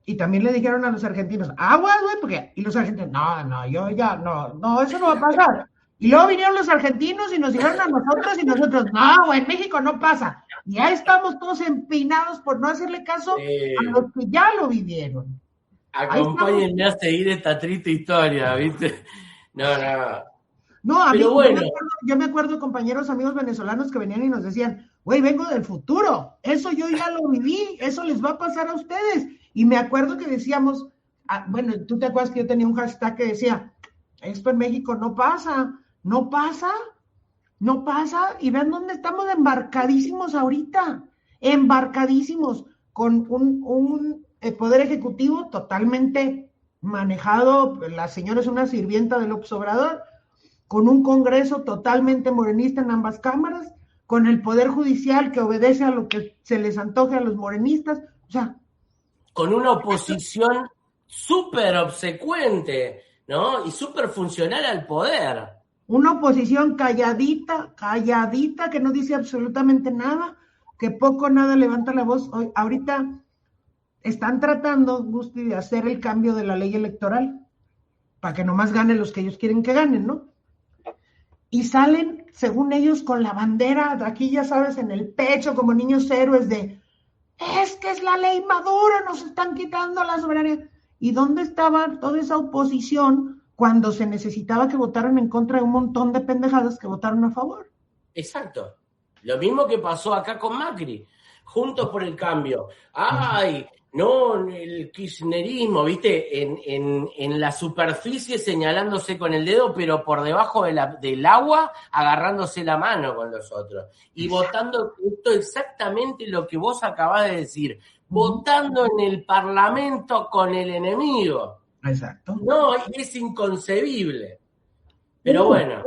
y también le dijeron a los argentinos, aguas, güey, porque, y los argentinos, no, yo ya, no, eso no va a pasar. Y luego vinieron los argentinos y nos dijeron a nosotros y nosotros, no, güey, en México no pasa. Y ya estamos todos empinados por no hacerle caso a los que ya lo vivieron. Acompáñenme a seguir esta triste historia, ¿viste? No. No, a mí, bueno. Yo me acuerdo compañeros, amigos venezolanos que venían y nos decían, güey, vengo del futuro, eso yo ya lo viví, eso les va a pasar a ustedes. Y me acuerdo que decíamos, bueno, tú te acuerdas que yo tenía un hashtag que decía, esto en México no pasa, y vean dónde estamos embarcadísimos ahorita, con un poder ejecutivo totalmente manejado, la señora es una sirvienta del López Obrador, con un Congreso totalmente morenista en ambas cámaras, con el Poder Judicial que obedece a lo que se les antoje a los morenistas, o sea... Con una oposición súper obsecuente, ¿no? Y súper funcional al poder. Una oposición calladita, que no dice absolutamente nada, que poco o nada levanta la voz. Hoy, ahorita están tratando, Gusti, de hacer el cambio de la ley electoral, para que nomás ganen los que ellos quieren que ganen, ¿no? Y salen, según ellos, con la bandera, aquí ya sabes, en el pecho, como niños héroes de, es que es la ley Maduro, nos están quitando la soberanía. ¿Y dónde estaba toda esa oposición cuando se necesitaba que votaran en contra de un montón de pendejadas que votaron a favor? Exacto. Lo mismo que pasó acá con Macri. Juntos por el Cambio. ¡Ay! No, el kirchnerismo, ¿viste? En la superficie señalándose con el dedo, pero por debajo del agua agarrándose la mano con los otros. Y votando esto exactamente lo que vos acabás de decir. Votando en el Parlamento con el enemigo. Exacto. No, es inconcebible. Pero bueno.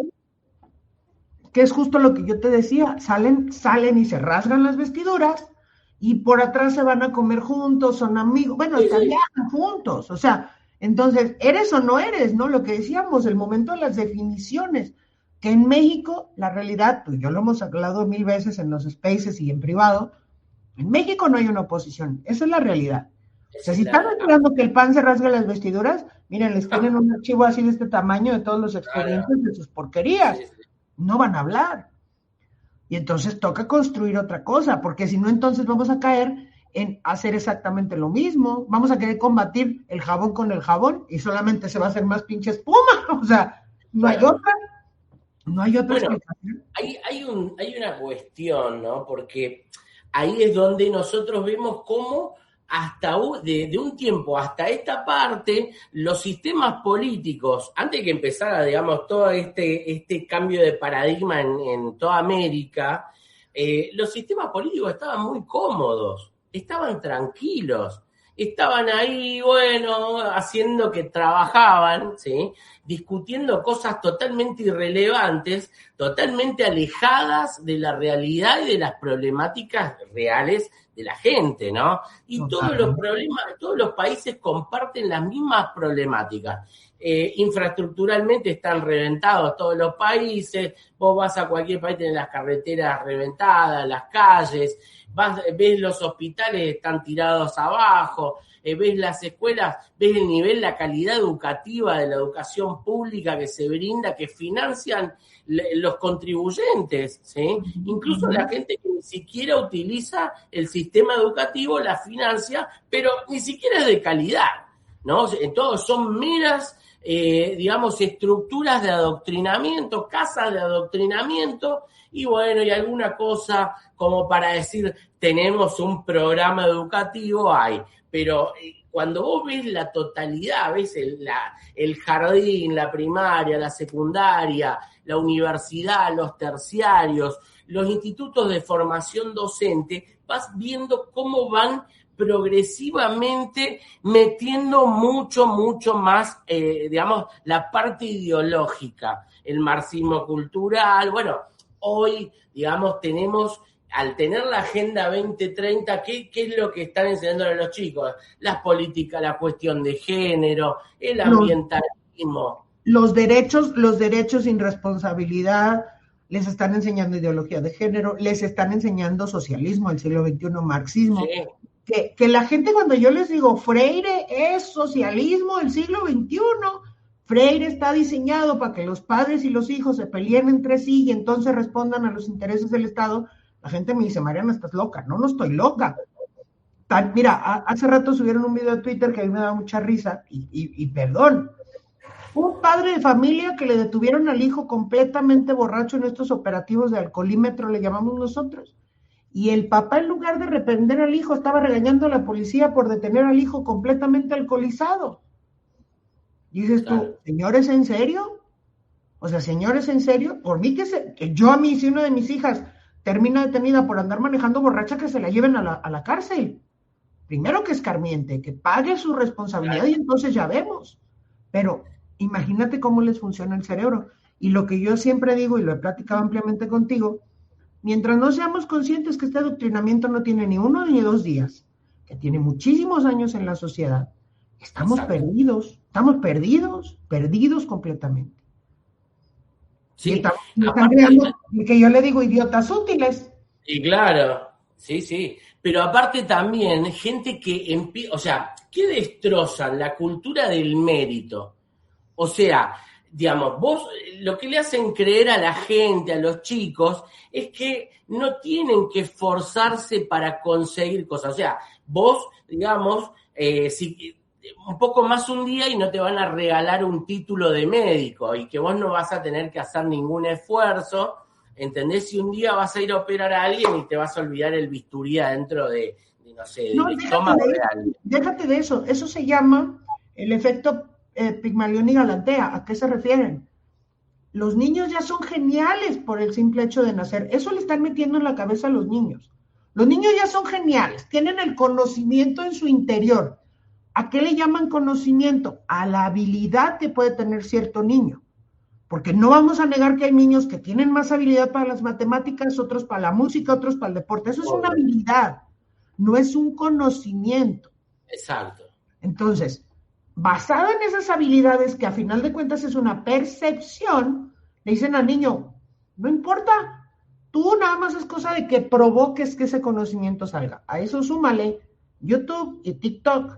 Que es justo lo que yo te decía. Salen y se rasgan las vestiduras. Y por atrás se van a comer juntos, son amigos, bueno, hasta viajan juntos, o sea, entonces, ¿eres o no eres? ¿No? Lo que decíamos, el momento de las definiciones, que en México, la realidad, pues yo lo hemos hablado 1000 veces en los spaces y en privado, en México no hay una oposición, esa es la realidad. O sea, si están esperando que el PAN se rasgue las vestiduras, miren, les tienen un archivo así de este tamaño de todos los expedientes de sus porquerías, no van a hablar. Y entonces toca construir otra cosa, porque si no, entonces vamos a caer en hacer exactamente lo mismo. Vamos a querer combatir el jabón con el jabón y solamente se va a hacer más pinche espuma. O sea, no hay otra. No hay otra explicación. Hay una cuestión, ¿no? Porque ahí es donde nosotros vemos cómo hasta de un tiempo hasta esta parte, los sistemas políticos, antes de que empezara, digamos, todo este cambio de paradigma en toda América, los sistemas políticos estaban muy cómodos, estaban tranquilos, estaban ahí, bueno, haciendo que trabajaban, ¿sí? Discutiendo cosas totalmente irrelevantes, totalmente alejadas de la realidad y de las problemáticas reales de la gente, ¿no? Y todos los problemas, todos los países comparten las mismas problemáticas. Infraestructuralmente están reventados todos los países, vos vas a cualquier país, tenés las carreteras reventadas, las calles, ves los hospitales están tirados abajo, ves las escuelas, ves el nivel, la calidad educativa de la educación pública que se brinda, que financian los contribuyentes, ¿sí? Incluso la gente que ni siquiera utiliza el sistema educativo la financia, pero ni siquiera es de calidad, ¿no? Entonces son meras, digamos, estructuras de adoctrinamiento, casas de adoctrinamiento, y bueno, y alguna cosa como para decir, tenemos un programa educativo, hay, pero cuando vos ves la totalidad, ves el jardín, la primaria, la secundaria, la universidad, los terciarios, los institutos de formación docente, vas viendo cómo van progresivamente metiendo mucho más, digamos, la parte ideológica, el marxismo cultural. Bueno, hoy, digamos, tenemos, al tener la Agenda 2030, ¿qué es lo que están enseñando a los chicos? Las políticas, la cuestión de género, el ambientalismo. Los derechos sin responsabilidad, les están enseñando ideología de género, les están enseñando socialismo del siglo XXI, marxismo. Sí. Que la gente, cuando yo les digo Freire es socialismo del siglo XXI, Freire está diseñado para que los padres y los hijos se peleen entre sí y entonces respondan a los intereses del Estado, la gente me dice, Mariana, estás loca. No estoy loca. Mira, hace rato subieron un video a Twitter que a mí me da mucha risa y perdón. Un padre de familia que le detuvieron al hijo completamente borracho en estos operativos de alcoholímetro, le llamamos nosotros. Y el papá, en lugar de reprender al hijo, estaba regañando a la policía por detener al hijo completamente alcoholizado. Y dices tú, señores, ¿en serio? O sea, señores, ¿en serio? Por mí que yo a mí, si una de mis hijas termina detenida por andar manejando borracha, que se la lleven a la cárcel. Primero que escarmiente, que pague su responsabilidad y entonces ya vemos. Pero imagínate cómo les funciona el cerebro. Y lo que yo siempre digo, y lo he platicado ampliamente contigo, mientras no seamos conscientes que este adoctrinamiento no tiene ni 1 ni 2 días, que tiene muchísimos años en la sociedad, estamos perdidos completamente. Sí, están creando, que yo le digo, idiotas útiles. Y claro, sí. Pero aparte también, gente que que destrozan la cultura del mérito. O sea, digamos, vos lo que le hacen creer a la gente, a los chicos, es que no tienen que esforzarse para conseguir cosas. O sea, vos, digamos, si un poco más un día y no te van a regalar un título de médico y que vos no vas a tener que hacer ningún esfuerzo, ¿entendés? Si un día vas a ir a operar a alguien y te vas a olvidar el bisturí adentro del estómago de alguien. Déjate de eso. Eso se llama el efecto Pigmalión y Galantea. ¿A qué se refieren? Los niños ya son geniales por el simple hecho de nacer. Eso le están metiendo en la cabeza a los niños. Los niños ya son geniales, tienen el conocimiento en su interior. ¿A qué le llaman conocimiento? A la habilidad que puede tener cierto niño. Porque no vamos a negar que hay niños que tienen más habilidad para las matemáticas, otros para la música, otros para el deporte. Eso es una habilidad, no es un conocimiento. Exacto. Entonces, basado en esas habilidades, que a final de cuentas es una percepción, le dicen al niño, no importa, tú nada más es cosa de que provoques que ese conocimiento salga. A eso súmale YouTube y TikTok,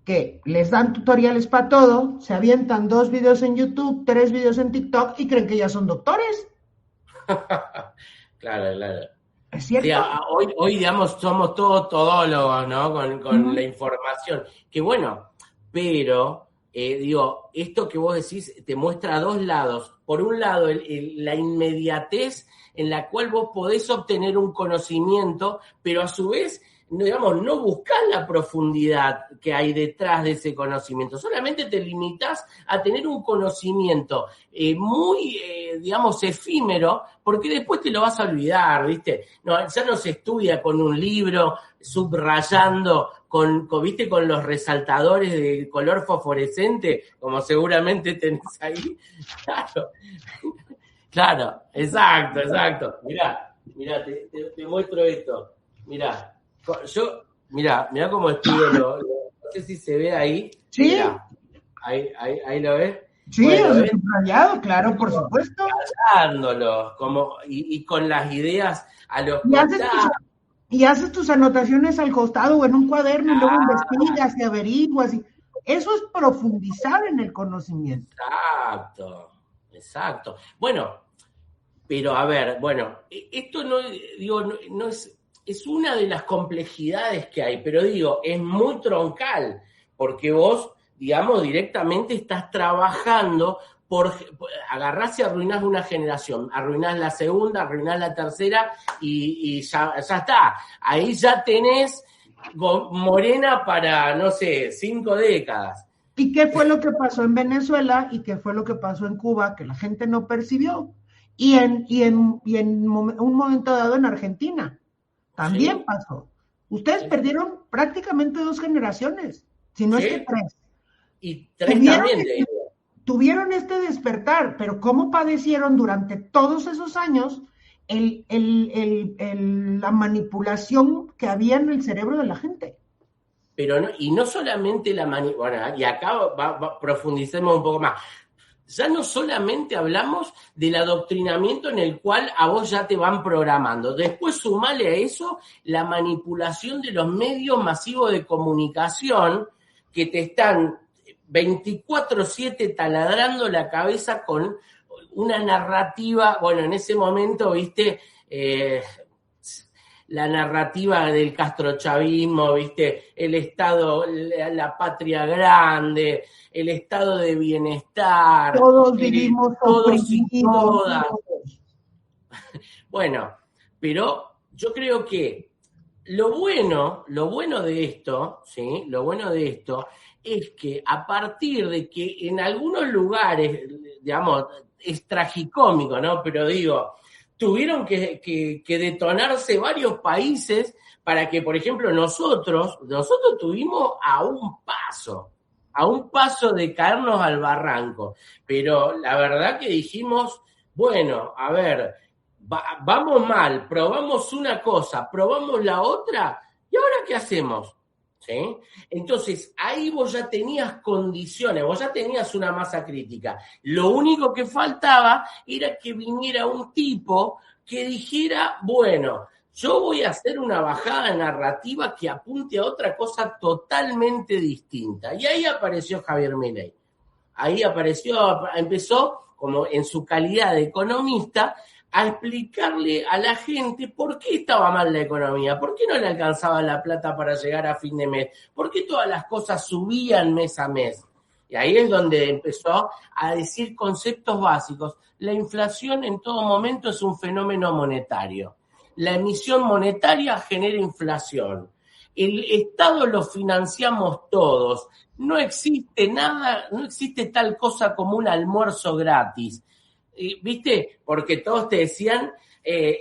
que les dan tutoriales para todo, se avientan 2 videos en YouTube, 3 videos en TikTok y creen que ya son doctores. Claro. ¿Es cierto? Sí, hoy, digamos, somos todos todólogos, ¿no? Con la información. Que bueno, pero, esto que vos decís te muestra 2 lados. Por un lado, la inmediatez en la cual vos podés obtener un conocimiento, pero a su vez, no buscás la profundidad que hay detrás de ese conocimiento. Solamente te limitás a tener un conocimiento muy, efímero, porque después te lo vas a olvidar, ¿viste? Ya no se estudia con un libro, subrayando, con los resaltadores de color fosforescente, como seguramente tenés ahí. Claro, exacto. Mirá, te muestro esto. Mirá. Mirá cómo estudio no sé si se ve ahí. Sí. Mirá, ahí lo ves. Sí, bueno, subrayado, claro, por supuesto. Rayándolos, y con las ideas a los costados. Y haces tus anotaciones al costado o en un cuaderno y luego investigas y averiguas. Eso es profundizar en el conocimiento. Exacto. Bueno, pero a ver, esto no es una de las complejidades que hay, pero es muy troncal, porque vos, directamente estás trabajando por agarrás y arruinás una generación, arruinás la segunda, arruinás la tercera y ya está. Ahí ya tenés morena para, 5 décadas. ¿Y qué fue lo que pasó en Venezuela y qué fue lo que pasó en Cuba que la gente no percibió? Y en un momento dado en Argentina. También pasó. Ustedes perdieron prácticamente 2 generaciones, si no es que 3. Y 3 también. Tuvieron este despertar, pero ¿cómo padecieron durante todos esos años la manipulación que había en el cerebro de la gente? Pero no solamente la manipulación, bueno, y acá profundicemos un poco más. Ya no solamente hablamos del adoctrinamiento en el cual a vos ya te van programando. Después sumale a eso la manipulación de los medios masivos de comunicación que te están 24/7 taladrando la cabeza con una narrativa, bueno, en ese momento, viste, la narrativa del castrochavismo, viste, el Estado, la patria grande, el estado de bienestar. Todos vivimos todos y todas. Bueno, pero yo creo que lo bueno de esto, ¿sí? Lo bueno de esto es que a partir de que en algunos lugares, digamos, es tragicómico, ¿no? Pero digo, tuvieron que detonarse varios países para que, por ejemplo, nosotros tuvimos a un paso de caernos al barranco. Pero la verdad que dijimos, bueno, a ver, vamos mal, probamos una cosa, probamos la otra, ¿y ahora qué hacemos? ¿Sí? Entonces, ahí vos ya tenías condiciones, vos ya tenías una masa crítica. Lo único que faltaba era que viniera un tipo que dijera, bueno, yo voy a hacer una bajada narrativa que apunte a otra cosa totalmente distinta. Y ahí apareció Javier Milei. Ahí empezó, como en su calidad de economista, a explicarle a la gente por qué estaba mal la economía, por qué no le alcanzaba la plata para llegar a fin de mes, por qué todas las cosas subían mes a mes. Y ahí es donde empezó a decir conceptos básicos. La inflación en todo momento es un fenómeno monetario. La emisión monetaria genera inflación. El Estado lo financiamos todos. No existe nada, no existe tal cosa como un almuerzo gratis. ¿Viste? Porque todos te decían,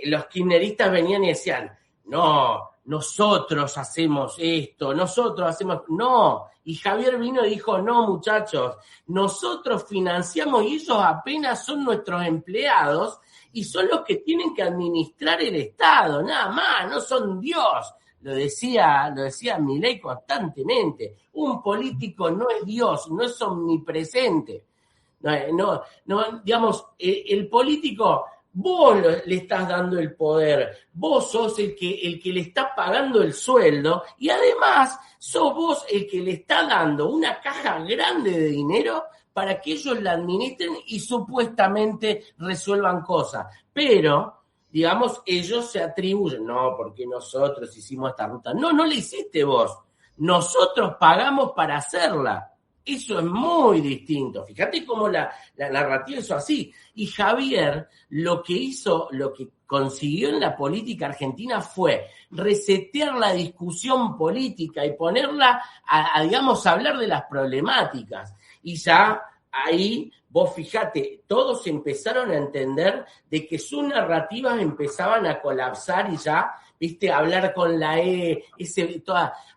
los kirchneristas venían y decían, no, nosotros hacemos esto, nosotros hacemos... No, y Javier vino y dijo, no, muchachos, nosotros financiamos y ellos apenas son nuestros empleados y son los que tienen que administrar el Estado, nada más, no son Dios. Lo decía Milei constantemente. Un político no es Dios, no es omnipresente. No, digamos, el político, vos le estás dando el poder, vos sos el que le está pagando el sueldo y además sos vos el que le está dando una caja grande de dinero para que ellos la administren y supuestamente resuelvan cosas. Pero, digamos, ellos se atribuyen, no, porque nosotros hicimos esta ruta. No la hiciste vos. Nosotros pagamos para hacerla. Eso es muy distinto. Fíjate cómo la narrativa hizo así. Y Javier lo que consiguió en la política argentina fue resetear la discusión política y ponerla digamos, a hablar de las problemáticas. Y ya ahí, vos fíjate, todos empezaron a entender de que sus narrativas empezaban a colapsar y ya, viste, hablar con la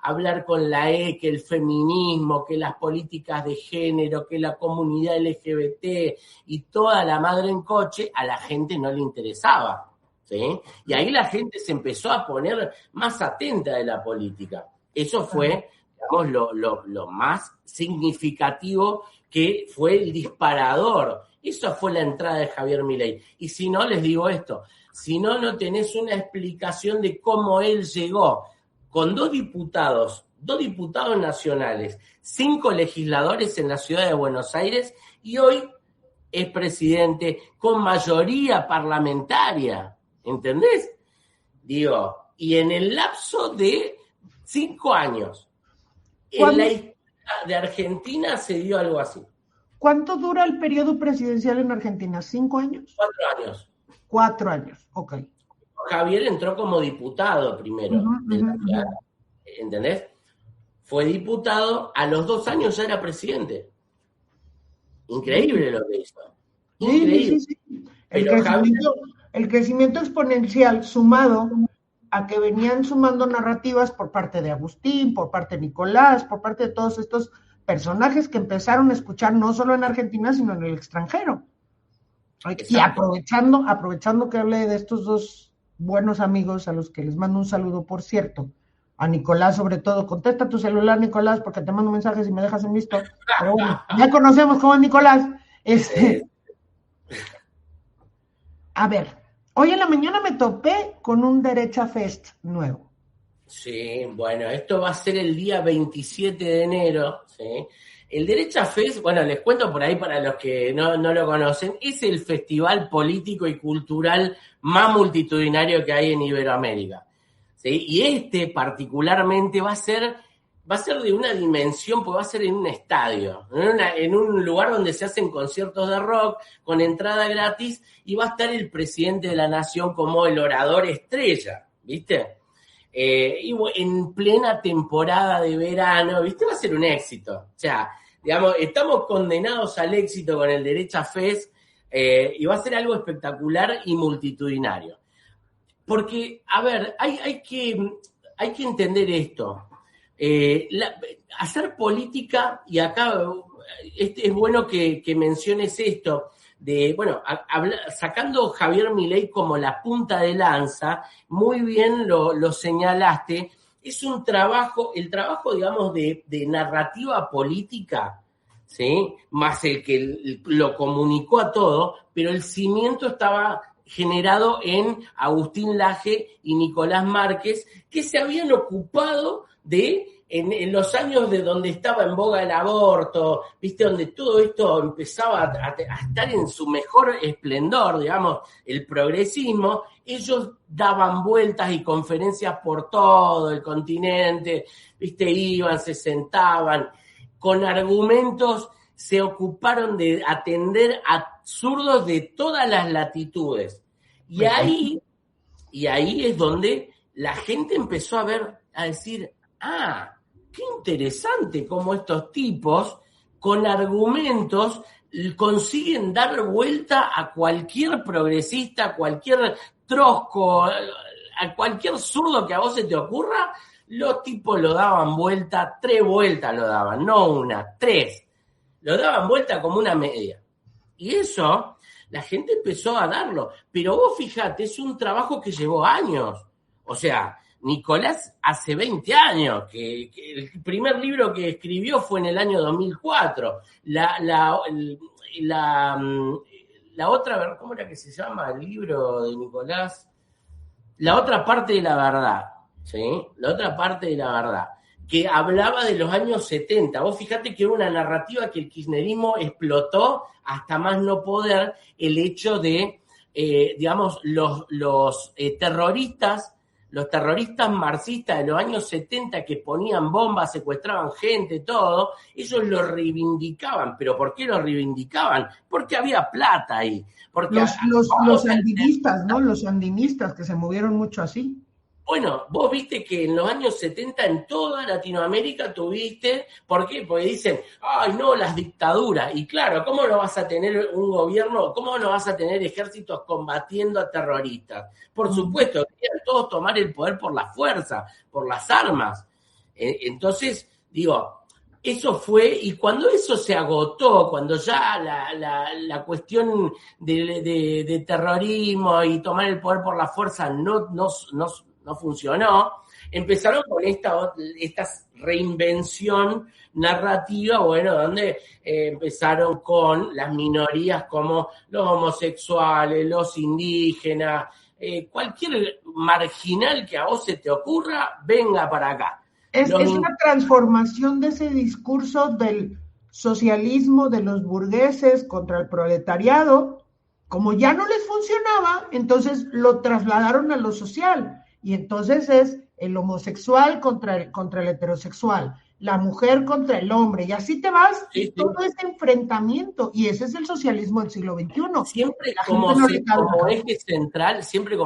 hablar con la que el feminismo, que las políticas de género, que la comunidad LGBT y toda la madre en coche, a la gente no le interesaba, ¿sí? Y ahí la gente se empezó a poner más atenta de la política. Eso fue, digamos, lo más significativo, que fue el disparador. Eso fue la entrada de Javier Milei. Y si no, les digo esto, si no tenés una explicación de cómo él llegó con dos diputados nacionales, 5 legisladores en la ciudad de Buenos Aires, y hoy es presidente con mayoría parlamentaria, ¿entendés? Digo, y en el lapso de 5 años, en la historia de Argentina se dio algo así. ¿Cuánto dura el periodo presidencial en Argentina? ¿5 años? 4 años. 4 años, ok. Javier entró como diputado primero, ¿entendés? Fue diputado, a los 2 años ya era presidente. Increíble lo que hizo. Increíble. Sí. El crecimiento exponencial sumado a que venían sumando narrativas por parte de Agustín, por parte de Nicolás, por parte de todos estos personajes que empezaron a escuchar no solo en Argentina, sino en el extranjero. Exacto. Y aprovechando que hablé de estos dos buenos amigos, a los que les mando un saludo, por cierto, a Nicolás sobre todo, contesta tu celular, Nicolás, porque te mando mensajes y me dejas en visto, pero bueno, ya conocemos cómo es Nicolás. A ver, hoy en la mañana me topé con un Derecha Fest nuevo. Sí, bueno, esto va a ser el día 27 de enero, ¿sí? El Derecha Fest, bueno, les cuento por ahí para los que no lo conocen, es el festival político y cultural más multitudinario que hay en Iberoamérica, ¿sí? Y particularmente va a ser de una dimensión, pues va a ser en un estadio, en un lugar donde se hacen conciertos de rock con entrada gratis, y va a estar el presidente de la nación como el orador estrella, ¿viste? Y en plena temporada de verano, ¿viste? Va a ser un éxito. O sea, digamos, estamos condenados al éxito con el Derecha Fest, y va a ser algo espectacular y multitudinario. Porque, a ver, hay que entender esto. Hacer política, y acá es bueno que menciones esto, sacando Javier Milei como la punta de lanza, muy bien lo señalaste, es un trabajo, el trabajo, digamos, de narrativa política, ¿sí? Más el que lo comunicó a todo, pero el cimiento estaba generado en Agustín Laje y Nicolás Márquez, que se habían ocupado en los años de donde estaba en boga el aborto, ¿viste? Donde todo esto empezaba a estar en su mejor esplendor, digamos, el progresismo. Ellos daban vueltas y conferencias por todo el continente, ¿viste? Iban, se sentaban, con argumentos, se ocuparon de atender a zurdos de todas las latitudes. Y ahí es donde la gente empezó a decir, qué interesante cómo estos tipos con argumentos consiguen dar vuelta a cualquier progresista, a cualquier trosco, a cualquier zurdo que a vos se te ocurra. Los tipos lo daban vuelta, 3 vueltas lo daban, no una, 3. Lo daban vuelta como una media. Y eso, la gente empezó a darlo. Pero vos fijate, es un trabajo que llevó años. O sea, Nicolás hace 20 años, que el primer libro que escribió fue en el año 2004. La otra, ¿cómo era que se llama el libro de Nicolás? La otra parte de la verdad, ¿sí? La otra parte de la verdad, que hablaba de los años 70. Vos fíjate que era una narrativa que el kirchnerismo explotó hasta más no poder, el hecho de, digamos, los terroristas marxistas de los años 70 que ponían bombas, secuestraban gente, todo, ellos lo reivindicaban. ¿Pero por qué lo reivindicaban? Porque había plata ahí. Porque los sandinistas, ¿no? Los sandinistas que se movieron mucho así. Bueno, vos viste que en los años 70 en toda Latinoamérica tuviste, ¿por qué? Porque dicen, ay no, las dictaduras. Y claro, ¿cómo no vas a tener un gobierno, cómo no vas a tener ejércitos combatiendo a terroristas? Por supuesto, querían todos tomar el poder por la fuerza, por las armas. Entonces, digo, eso fue, y cuando eso se agotó, cuando ya la cuestión de terrorismo y tomar el poder por la fuerza no funcionó, empezaron con esta reinvención narrativa, bueno, donde empezaron con las minorías como los homosexuales, los indígenas, cualquier marginal que a vos se te ocurra, venga para acá. Es una transformación de ese discurso del socialismo de los burgueses contra el proletariado. Como ya no les funcionaba, entonces lo trasladaron a lo social. Y entonces es el homosexual contra el heterosexual, la mujer contra el hombre, y así te vas, sí, todo ese enfrentamiento, y ese es el socialismo del siglo XXI. Siempre como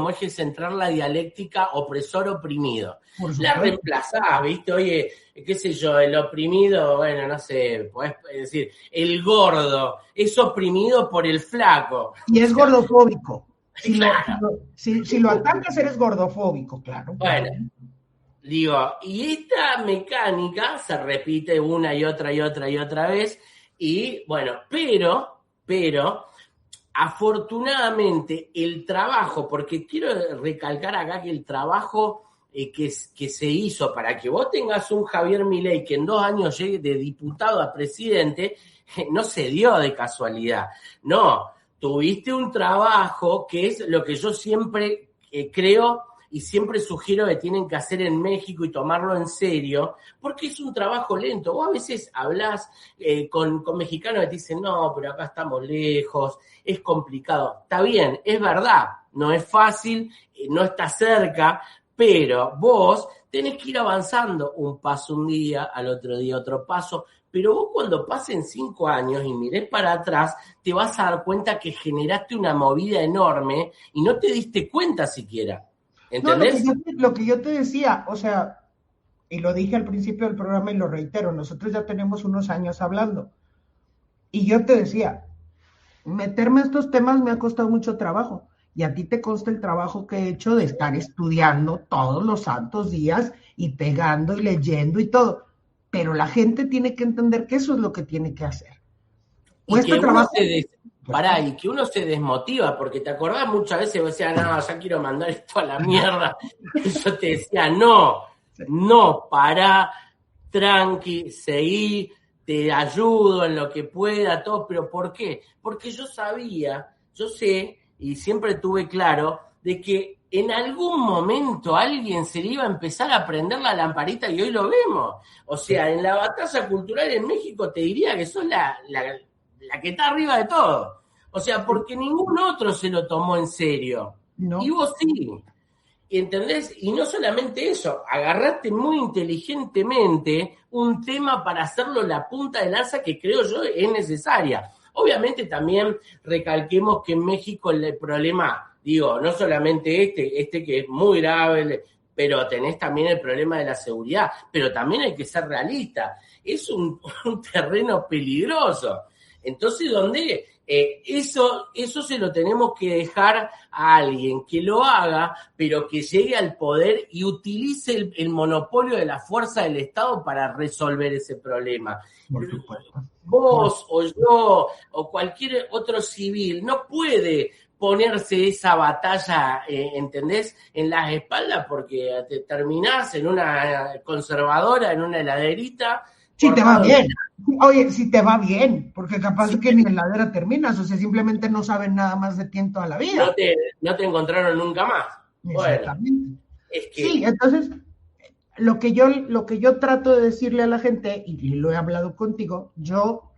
eje central la dialéctica opresor-oprimido. La reemplazás, ¿viste? Oye, qué sé yo, el oprimido, bueno, no sé, podés decir, el gordo es oprimido por el flaco. Y es gordofóbico. Si lo atacas, eres gordofóbico, claro. Bueno, digo, y esta mecánica se repite una y otra y otra y otra vez, y bueno, pero afortunadamente el trabajo, porque quiero recalcar acá que el trabajo que se hizo para que vos tengas un Javier Milei que en 2 años llegue de diputado a presidente, no se dio de casualidad. No, tuviste un trabajo que es lo que yo siempre creo y siempre sugiero que tienen que hacer en México y tomarlo en serio, porque es un trabajo lento. Vos a veces hablás con mexicanos que te dicen, no, pero acá estamos lejos, es complicado. Está bien, es verdad, no es fácil, no está cerca, pero vos tenés que ir avanzando un paso un día, al otro día otro paso, pero vos cuando pasen 5 años y mirés para atrás, te vas a dar cuenta que generaste una movida enorme y no te diste cuenta siquiera. ¿Entendés? No, lo que yo te decía, o sea, y lo dije al principio del programa y lo reitero, nosotros ya tenemos unos años hablando. Y yo te decía, meterme a estos temas me ha costado mucho trabajo. Y a ti te consta el trabajo que he hecho de estar estudiando todos los santos días y pegando y leyendo y todo. Pero la gente tiene que entender que eso es lo que tiene que hacer. Y que trabajo... y que uno se desmotiva, porque te acordás muchas veces, vos decías, no, ya quiero mandar esto a la mierda. Y yo te decía, no, pará, tranqui, seguí, te ayudo en lo que pueda, todo. ¿Pero por qué? Porque yo sé, y siempre tuve claro, de que en algún momento a alguien se le iba a empezar a prender la lamparita y hoy lo vemos. O sea, en la batalla cultural en México te diría que sos la que está arriba de todo. O sea, porque ningún otro se lo tomó en serio. No. Y vos sí. ¿Entendés? Y no solamente eso, agarraste muy inteligentemente un tema para hacerlo la punta de lanza que creo yo es necesaria. Obviamente también recalquemos que en México el problema, digo, no solamente este que es muy grave, pero tenés también el problema de la seguridad, pero también hay que ser realista. Es un terreno peligroso. Entonces, ¿dónde? Eso se lo tenemos que dejar a alguien que lo haga, pero que llegue al poder y utilice el monopolio de la fuerza del Estado para resolver ese problema. Vos o yo o cualquier otro civil no puede ponerse esa batalla, ¿entendés?, en las espaldas, porque te terminás en una conservadora, en una heladerita. Si te va bien. Oye, si te va bien, porque capaz que ni en la heladera terminas, o sea, simplemente no saben nada más de ti en toda la vida. No te encontraron nunca más. Exactamente. Bueno, es que... Sí, entonces, lo que yo trato de decirle a la gente, y lo he hablado contigo, yo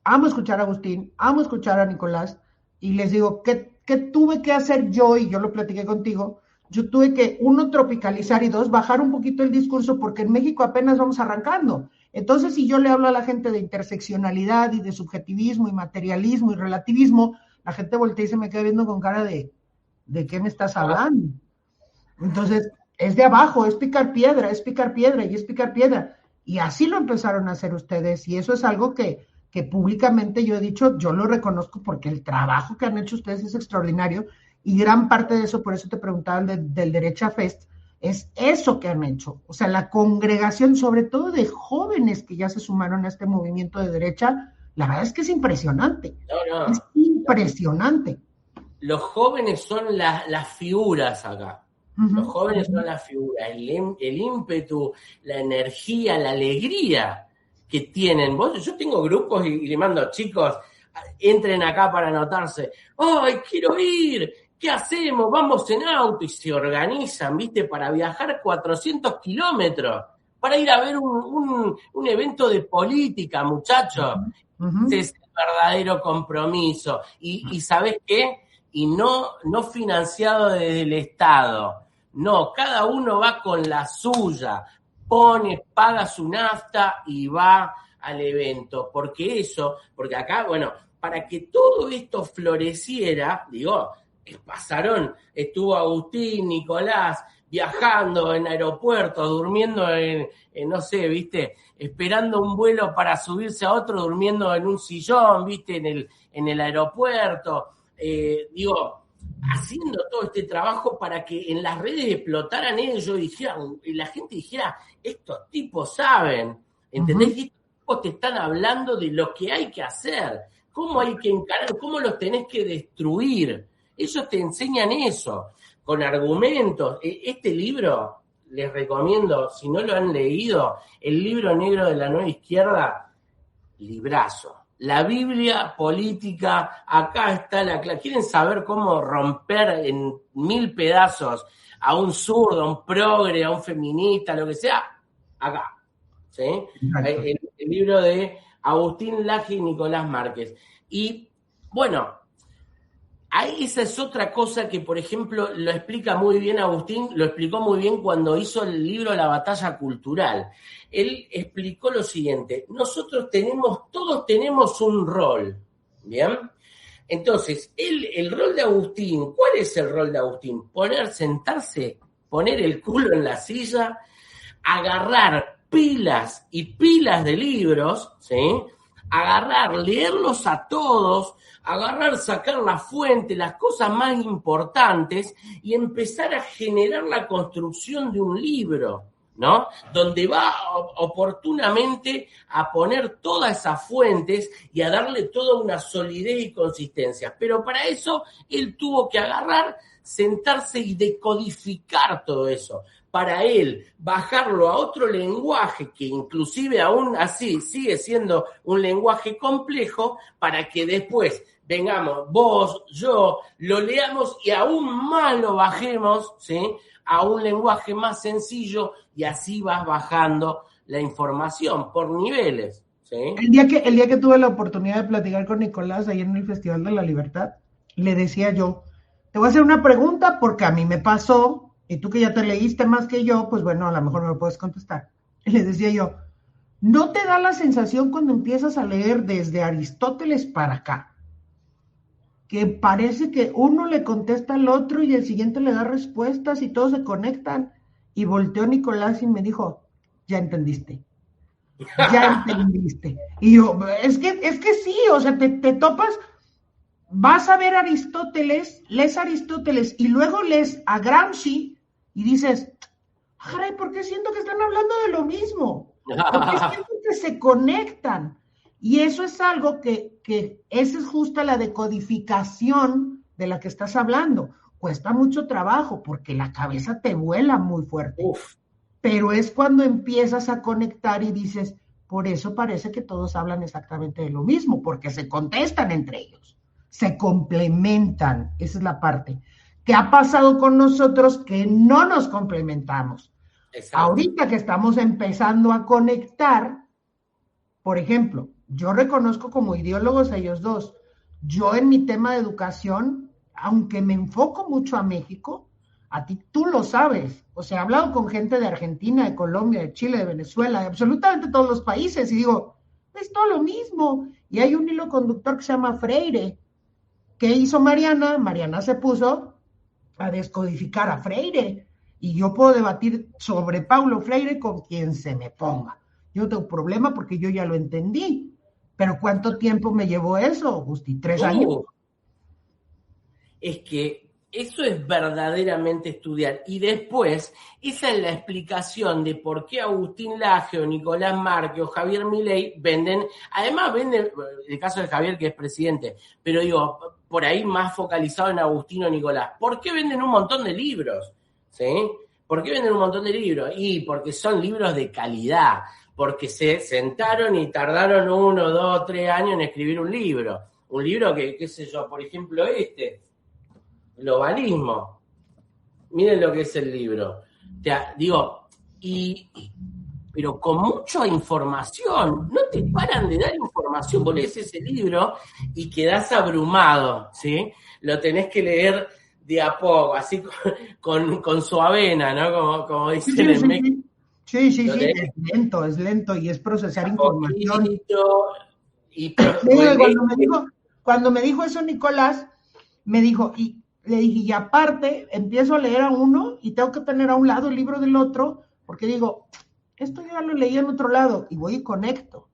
amo escuchar a Agustín, amo escuchar a Nicolás, y les digo, ¿qué tuve que hacer yo? Y yo lo platiqué contigo. Yo tuve que, 1, tropicalizar, y 2, bajar un poquito el discurso, porque en México apenas vamos arrancando. Entonces, si yo le hablo a la gente de interseccionalidad y de subjetivismo y materialismo y relativismo, la gente voltea y se me queda viendo con cara de ¿qué me estás hablando? Entonces, es de abajo, es picar piedra y es picar piedra. Y así lo empezaron a hacer ustedes, y eso es algo que públicamente yo he dicho, yo lo reconozco porque el trabajo que han hecho ustedes es extraordinario, y gran parte de eso, por eso te preguntaba del Derecha Fest, es eso que han hecho. O sea, la congregación, sobre todo de jóvenes que ya se sumaron a este movimiento de derecha, la verdad es que es impresionante. Es impresionante. Los jóvenes son las figuras acá. Los jóvenes son las figuras, el ímpetu, la energía, la alegría que tienen. Yo tengo grupos y le mando, chicos, entren acá para anotarse. ¡Ay, quiero ir! ¿Qué hacemos? Vamos en auto, y se organizan, ¿viste? Para viajar 400 kilómetros, para ir a ver un evento de política, muchachos. Ese es el verdadero compromiso. Y ¿sabés qué? Y no financiado desde el Estado. No, cada uno va con la suya, paga su nafta y va al evento. Porque acá, bueno, para que todo esto floreciera, estuvo Agustín, Nicolás, viajando en aeropuertos, durmiendo en no sé, ¿viste? Esperando un vuelo para subirse a otro, durmiendo en un sillón, ¿viste? En el aeropuerto. haciendo todo este trabajo para que en las redes explotaran ellos y la gente dijera, estos tipos saben, ¿entendés? Y estos tipos te están hablando de lo que hay que hacer, cómo hay que encarar, cómo los tenés que destruir. Ellos te enseñan eso, con argumentos. Este libro, les recomiendo, si no lo han leído, El libro negro de la nueva izquierda, librazo. La Biblia política, acá está la clave. ¿Quieren saber cómo romper en 1000 pedazos a un zurdo, a un progre, a un feminista, lo que sea? Acá. ¿Sí? El libro de Agustín Laje y Nicolás Márquez. Y, bueno, ahí esa es otra cosa que, por ejemplo, lo explica muy bien Agustín, lo explicó muy bien cuando hizo el libro La batalla cultural. Él explicó lo siguiente, todos tenemos un rol, ¿bien? Entonces, el rol de Agustín, ¿cuál es el rol de Agustín? Sentarse, poner el culo en la silla, agarrar pilas y pilas de libros, ¿sí? Leerlos a todos, sacar la fuente, las cosas más importantes y empezar a generar la construcción de un libro, ¿no? Donde va oportunamente a poner todas esas fuentes y a darle toda una solidez y consistencia. Pero para eso él tuvo que sentarse y decodificar todo eso. Para él, bajarlo a otro lenguaje que inclusive aún así sigue siendo un lenguaje complejo, para que después vengamos vos, yo, lo leamos y aún más lo bajemos, ¿sí?, a un lenguaje más sencillo, y así vas bajando la información por niveles, ¿sí? El día que tuve la oportunidad de platicar con Nicolás ahí en el Festival de la Libertad, le decía yo, te voy a hacer una pregunta porque a mí me pasó, y tú que ya te leíste más que yo, pues bueno, a lo mejor me lo puedes contestar. Y le decía yo, ¿no te da la sensación cuando empiezas a leer desde Aristóteles para acá, que parece que uno le contesta al otro y el siguiente le da respuestas y todos se conectan? Y volteó Nicolás y me dijo, ya entendiste. Ya entendiste. Y yo, es que sí, o sea, te topas, vas a ver Aristóteles, lees Aristóteles y luego lees a Gramsci y dices, ay, ¿por qué siento que están hablando de lo mismo? Porque siento que se conectan. Y eso es algo que esa es justo la decodificación de la que estás hablando. Cuesta mucho trabajo porque la cabeza te vuela muy fuerte. Uf. Pero es cuando empiezas a conectar y dices, por eso parece que todos hablan exactamente de lo mismo, porque se contestan entre ellos, se complementan. Esa es la parte. ¿Qué ha pasado con nosotros que no nos complementamos? Exacto. Ahorita que estamos empezando a conectar, por ejemplo, yo reconozco como ideólogos a ellos dos. Yo en mi tema de educación, aunque me enfoco mucho a México, a ti tú lo sabes. O sea, he hablado con gente de Argentina, de Colombia, de Chile, de Venezuela, de absolutamente todos los países, y digo, es todo lo mismo. Y hay un hilo conductor que se llama Freire. ¿Qué hizo Mariana? Mariana se puso a descodificar a Freire. Y yo puedo debatir sobre Paulo Freire con quien se me ponga. Yo no tengo problema porque yo ya lo entendí. Pero ¿cuánto tiempo me llevó eso, Gusti? 3 años. Es que eso es verdaderamente estudiar. Y después, esa es la explicación de por qué Agustín Laje o Nicolás Márquez o Javier Milei venden, además venden, el caso de Javier que es presidente, pero digo, por ahí más focalizado en Agustín o Nicolás. ¿Por qué venden un montón de libros? ¿Sí? ¿Por qué venden un montón de libros? Y porque son libros de calidad, porque se sentaron y tardaron 1, 2, 3 años en escribir un libro. Un libro que, qué sé yo, por ejemplo Globalismo. Miren lo que es el libro. Pero con mucha información. No te paran de dar información. Vos lees ese libro y quedás abrumado, ¿sí? Lo tenés que leer de a poco, así con su avena, ¿no? Como dicen en México. Sí, es lento y es procesar información. Cuando me dijo eso Nicolás, me dijo, y le dije, y aparte empiezo a leer a uno y tengo que tener a un lado el libro del otro, porque digo, esto ya lo leí en otro lado y voy y conecto.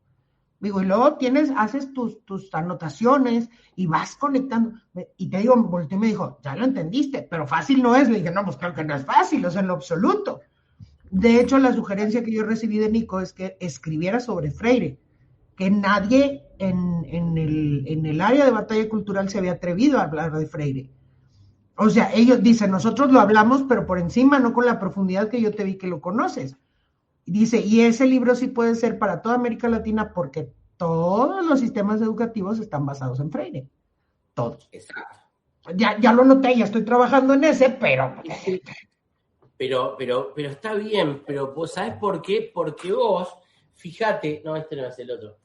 Digo, y luego haces tus anotaciones y vas conectando. Y te digo, volteé y me dijo, ya lo entendiste, pero fácil no es. Le dije, no, pues claro que no es fácil, o sea, en lo absoluto. De hecho, la sugerencia que yo recibí de Nico es que escribiera sobre Freire, que nadie en el área de batalla cultural se había atrevido a hablar de Freire. O sea, ellos dicen, nosotros lo hablamos, pero por encima, no con la profundidad que yo te vi que lo conoces. Dice, y ese libro sí puede ser para toda América Latina porque todos los sistemas educativos están basados en Freire. Todos. Exacto. Ya lo noté, ya estoy trabajando en ese, pero... Sí. Pero está bien, pero vos sabés por qué, porque vos, fíjate, no, este no es el otro,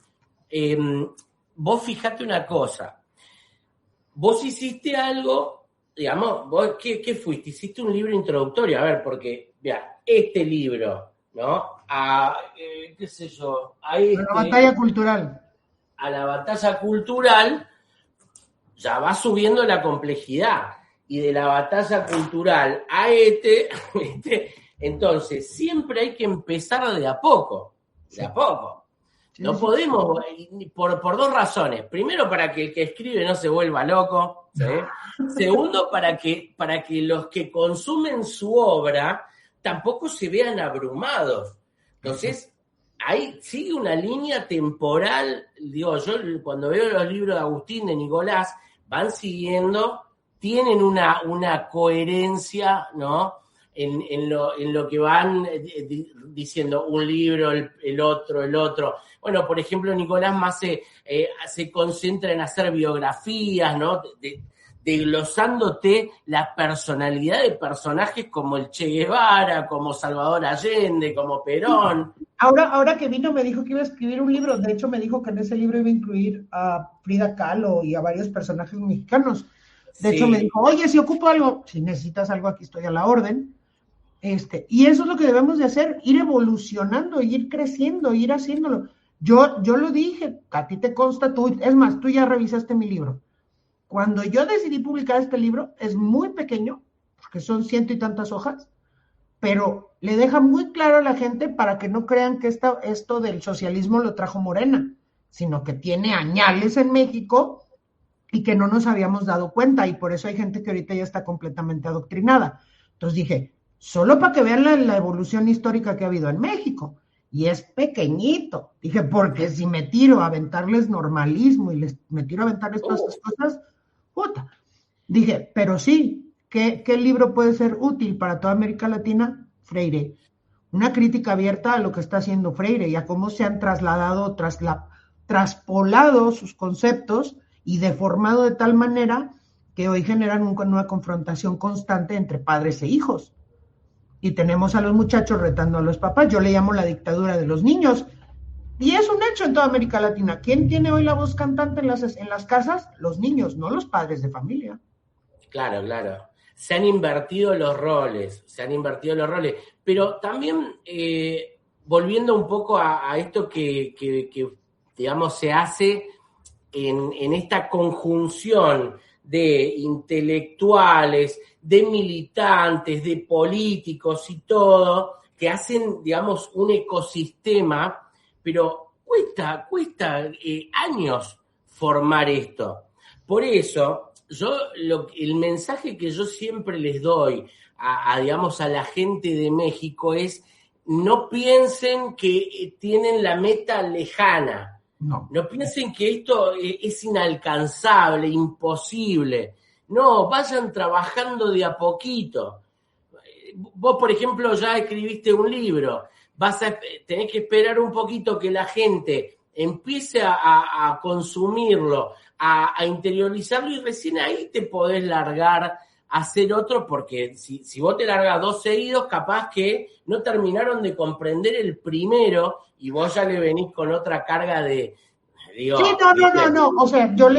vos fíjate una cosa, vos hiciste algo, digamos, vos, ¿qué fuiste? Hiciste un libro introductorio, a ver, porque, vea, este libro, ¿no? Qué sé yo, a la batalla cultural. A la batalla cultural, ya va subiendo la complejidad. Y de la batalla cultural a entonces siempre hay que empezar de a poco, de a poco. No podemos, por dos razones. Primero, para que el que escribe no se vuelva loco, ¿sí? Segundo, para que los que consumen su obra tampoco se vean abrumados. Entonces, ahí sigue una línea temporal, digo, yo cuando veo los libros de Agustín, de Nicolás, van siguiendo, tienen una coherencia, ¿no? En lo que van diciendo un libro, el otro. Bueno, por ejemplo, Nicolás más se concentra en hacer biografías, ¿no? Desglosándote la personalidad de personajes como el Che Guevara, como Salvador Allende, como Perón. Ahora que vino me dijo que iba a escribir un libro, de hecho me dijo que en ese libro iba a incluir a Frida Kahlo y a varios personajes mexicanos. De hecho me dijo, oye, si ocupo algo, si necesitas algo aquí estoy a la orden. Y eso es lo que debemos de hacer, ir evolucionando, ir creciendo, ir haciéndolo. Yo lo dije, a ti te consta, es más, tú ya revisaste mi libro. Cuando yo decidí publicar este libro, es muy pequeño, porque son 100 y tantas hojas, pero le deja muy claro a la gente para que no crean que esto del socialismo lo trajo Morena, sino que tiene añales en México y que no nos habíamos dado cuenta, y por eso hay gente que ahorita ya está completamente adoctrinada. Entonces dije, solo para que vean la evolución histórica que ha habido en México, y es pequeñito. Dije, porque si me tiro a aventarles normalismo y me tiro a aventarles todas estas cosas, puta. Dije, pero sí, ¿qué libro puede ser útil para toda América Latina? Freire. Una crítica abierta a lo que está haciendo Freire y a cómo se han trasladado, traspolado sus conceptos y deformado de tal manera que hoy generan una confrontación constante entre padres e hijos. Y tenemos a los muchachos retando a los papás. Yo le llamo la dictadura de los niños. Y es un hecho en toda América Latina. ¿Quién tiene hoy la voz cantante en las casas? Los niños, no los padres de familia. Claro. Se han invertido los roles. Pero también, volviendo un poco a esto que digamos, se hace en esta conjunción de intelectuales, de militantes, de políticos y todo, que hacen, digamos, un ecosistema, pero cuesta años formar esto. Por eso, el mensaje que yo siempre les doy digamos, a la gente de México es: no piensen que tienen la meta lejana. No piensen que esto es inalcanzable, imposible. No, vayan trabajando de a poquito. Vos, por ejemplo, ya escribiste un libro. Tenés que esperar un poquito que la gente empiece a consumirlo, a interiorizarlo, y recién ahí te podés largar a hacer otro, porque si vos te largas 2 seguidos, capaz que no terminaron de comprender el primero y vos ya le venís con otra carga de... Digo, sí, no. O sea, yo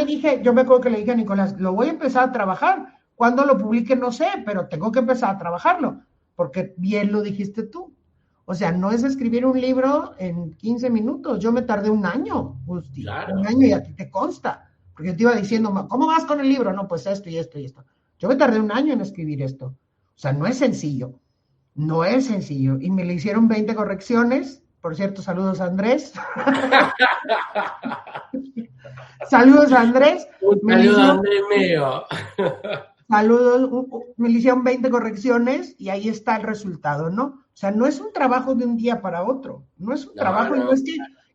me acuerdo que le dije a Nicolás, lo voy a empezar a trabajar. Cuando lo publique no sé, pero tengo que empezar a trabajarlo, porque bien lo dijiste tú. O sea, no es escribir un libro en 15 minutos. Yo me tardé 1 año, Gusti. Claro. 1 año, y a ti te consta. Porque yo te iba diciendo, ¿cómo vas con el libro? No, pues esto y esto y esto. Yo me tardé 1 año en escribir esto. O sea, no es sencillo. Y me le hicieron 20 correcciones Por cierto, saludos a Andrés. Saludos a Andrés. Un saludo a Andrés Meo. Saludos, me le hicieron 20 correcciones y ahí está el resultado, ¿no? O sea, no es un trabajo de un día para otro, no es un trabajo, no.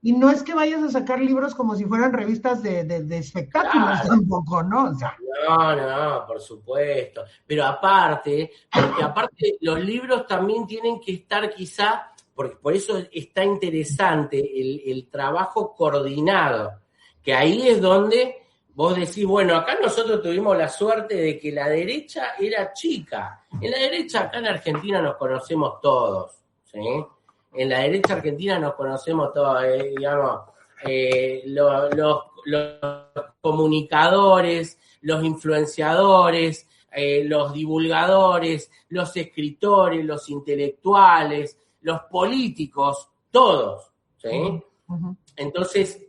Y no es que vayas a sacar libros como si fueran revistas de espectáculos, claro. Tampoco, ¿no? O sea, no, por supuesto. Pero aparte, porque aparte los libros también tienen que estar quizá, porque por eso está interesante el trabajo coordinado, que ahí es donde vos decís, bueno, acá nosotros tuvimos la suerte de que la derecha era chica. En la derecha acá en Argentina nos conocemos todos, ¿sí? En la derecha argentina nos conocemos todos, digamos, los comunicadores, los influenciadores, los divulgadores, los escritores, los intelectuales, los políticos, todos, ¿sí? Uh-huh. Entonces,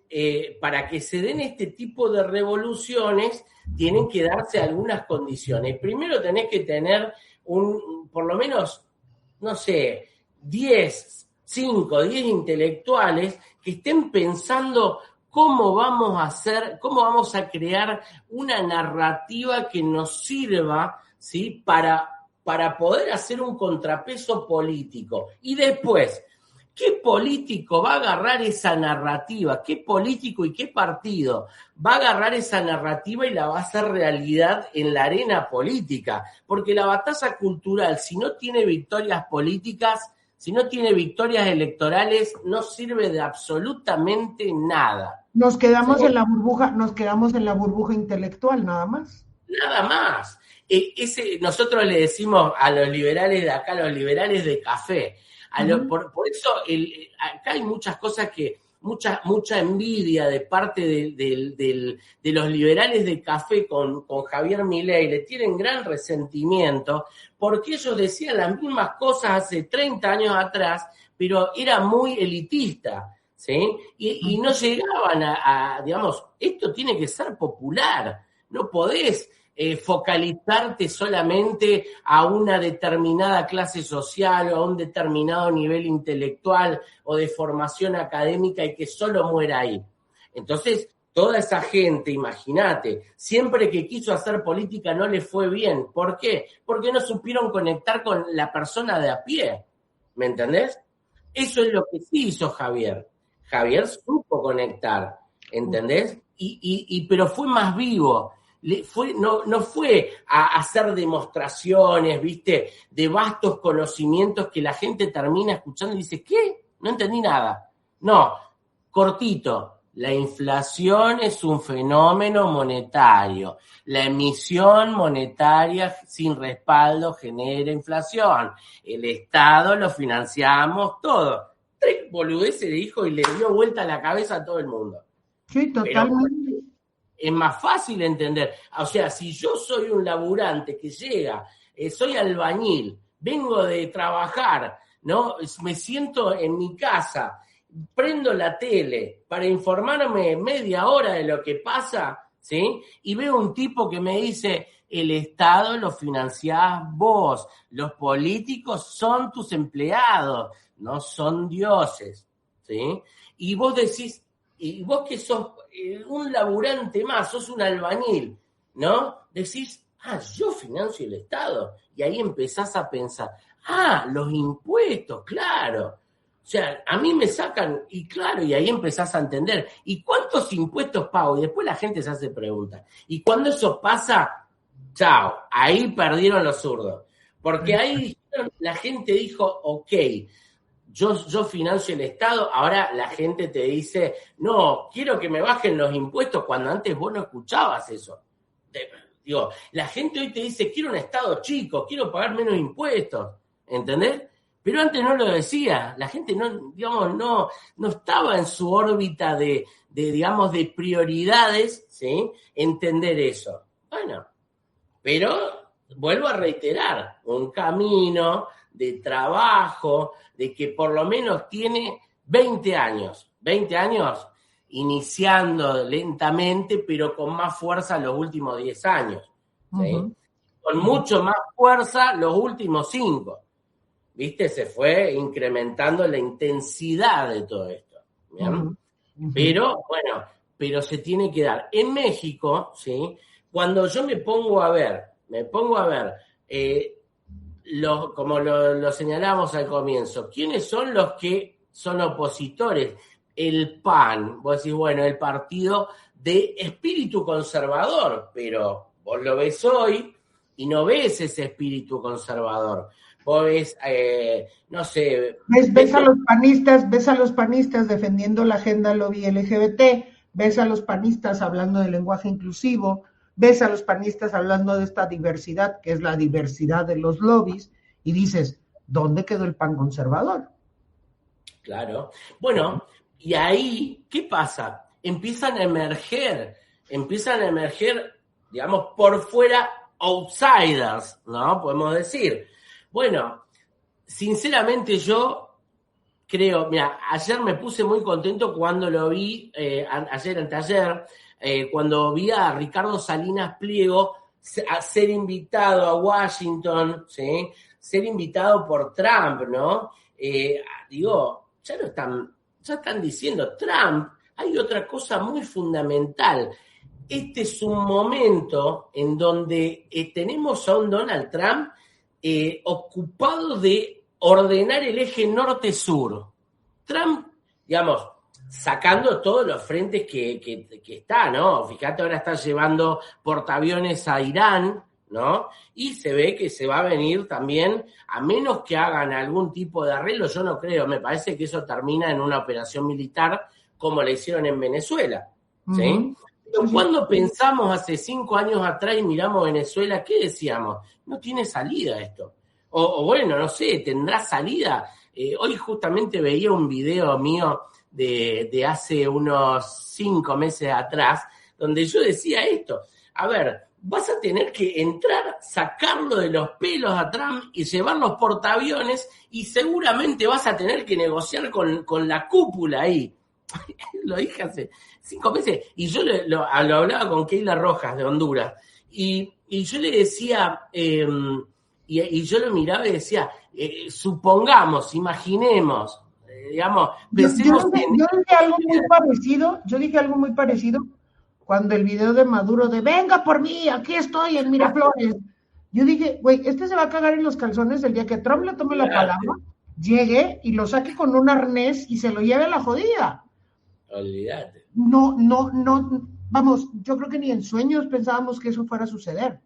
para que se den este tipo de revoluciones, tienen que darse algunas condiciones. Primero tenés que tener por lo menos, no sé, 5 o 10 intelectuales que estén pensando cómo vamos a crear una narrativa que nos sirva, ¿sí? para poder hacer un contrapeso político. Y después, ¿qué político va a agarrar esa narrativa? ¿Qué político y qué partido va a agarrar esa narrativa y la va a hacer realidad en la arena política? Porque la batalla cultural, si no tiene victorias políticas, si no tiene victorias electorales, no sirve de absolutamente nada. Nos quedamos en la burbuja intelectual, nada más. Nada más. Nosotros le decimos a los liberales de acá, los liberales de café. Por eso acá hay muchas cosas que, mucha envidia de parte de los liberales de café con Javier Milei, le tienen gran resentimiento, porque ellos decían las mismas cosas hace 30 años atrás, pero era muy elitista, ¿sí? Y no llegaban digamos, esto tiene que ser popular, no podés focalizarte solamente a una determinada clase social o a un determinado nivel intelectual o de formación académica y que solo muera ahí. Entonces, toda esa gente, imagínate, siempre que quiso hacer política no le fue bien. ¿Por qué? Porque no supieron conectar con la persona de a pie. ¿Me entendés? Eso es lo que sí hizo Javier. Javier supo conectar, ¿entendés? Pero fue más vivo. No fue a hacer demostraciones, ¿viste? De vastos conocimientos que la gente termina escuchando y dice, ¿qué? No entendí nada. No, cortito. La inflación es un fenómeno monetario. La emisión monetaria sin respaldo genera inflación. El Estado lo financiamos todo. 3 boludeces dijo y le dio vuelta a la cabeza a todo el mundo. Sí, totalmente. Pero es más fácil entender. O sea, si yo soy un laburante que llega, soy albañil, vengo de trabajar, ¿no? Me siento en mi casa, prendo la tele para informarme media hora de lo que pasa, ¿sí? Y veo un tipo que me dice, el Estado lo financiás vos, los políticos son tus empleados, no son dioses, ¿sí? Y vos decís, y vos que sos un laburante más, sos un albañil, ¿no? Decís, yo financio el Estado. Y ahí empezás a pensar, los impuestos, claro. O sea, a mí me sacan, y claro, y ahí empezás a entender, ¿y cuántos impuestos pago? Y después la gente se hace preguntas. Y cuando eso pasa, chao, ahí perdieron los zurdos. Porque ahí la gente dijo, ok, yo financio el Estado, ahora la gente te dice, no, quiero que me bajen los impuestos, cuando antes vos no escuchabas eso. La gente hoy te dice, quiero un Estado chico, quiero pagar menos impuestos, ¿entendés? Pero antes no lo decía, la gente no estaba en su órbita de prioridades, ¿sí? Entender eso. Bueno, pero vuelvo a reiterar, un camino de trabajo, de que por lo menos tiene 20 años iniciando lentamente, pero con más fuerza los últimos 10 años, ¿sí? Uh-huh. Con mucho más fuerza los últimos 5. ¿viste? Se fue incrementando la intensidad de todo esto, ¿bien? Uh-huh. Pero, bueno, pero se tiene que dar. En México, ¿sí? Cuando yo me pongo a ver, como lo señalábamos al comienzo, ¿quiénes son los que son opositores? El PAN, vos decís, bueno, el partido de espíritu conservador, pero vos lo ves hoy y no ves ese espíritu conservador. Vos ves, no sé... Ves a los panistas defendiendo la agenda lobby LGBT, ves a los panistas hablando de lenguaje inclusivo, ves a los panistas hablando de esta diversidad, que es la diversidad de los lobbies, y dices, ¿dónde quedó el PAN conservador? Claro. Bueno, y ahí, ¿qué pasa? Empiezan a emerger, digamos, por fuera, outsiders, ¿no? Podemos decir. Bueno, sinceramente yo creo, mira, ayer me puse muy contento cuando lo vi, anteayer, cuando vi a Ricardo Salinas Pliego a ser invitado a Washington, ¿sí? Ser invitado por Trump, ¿no? Digo, ya están diciendo, Trump, hay otra cosa muy fundamental. Este es un momento en donde tenemos a un Donald Trump ocupado de ordenar el eje norte-sur. Trump, digamos, sacando todos los frentes que está, ¿no? Fíjate, ahora está llevando portaaviones a Irán, ¿no? Y se ve que se va a venir también, a menos que hagan algún tipo de arreglo, yo no creo, me parece que eso termina en una operación militar como la hicieron en Venezuela, ¿sí? Uh-huh. Pero cuando pensamos hace 5 años atrás y miramos Venezuela, ¿qué decíamos? No tiene salida esto. O bueno, no sé, ¿tendrá salida? Hoy justamente veía un video mío de hace unos 5 meses atrás, donde yo decía esto. A ver, vas a tener que entrar, sacarlo de los pelos a Trump y llevar los portaaviones y seguramente vas a tener que negociar con la cúpula ahí. Lo dije hace 5 meses y yo lo hablaba con Keila Rojas de Honduras y yo le decía, y yo lo miraba y decía, supongamos, imaginemos, digamos, pensemos yo dije algo muy parecido cuando el video de Maduro de venga por mí, aquí estoy en Miraflores. Yo dije, güey, se va a cagar en los calzones el día que Trump le tome la palabra, llegue y lo saque con un arnés y se lo lleve a la jodida. Olvídate. No, vamos, yo creo que ni en sueños pensábamos que eso fuera a suceder.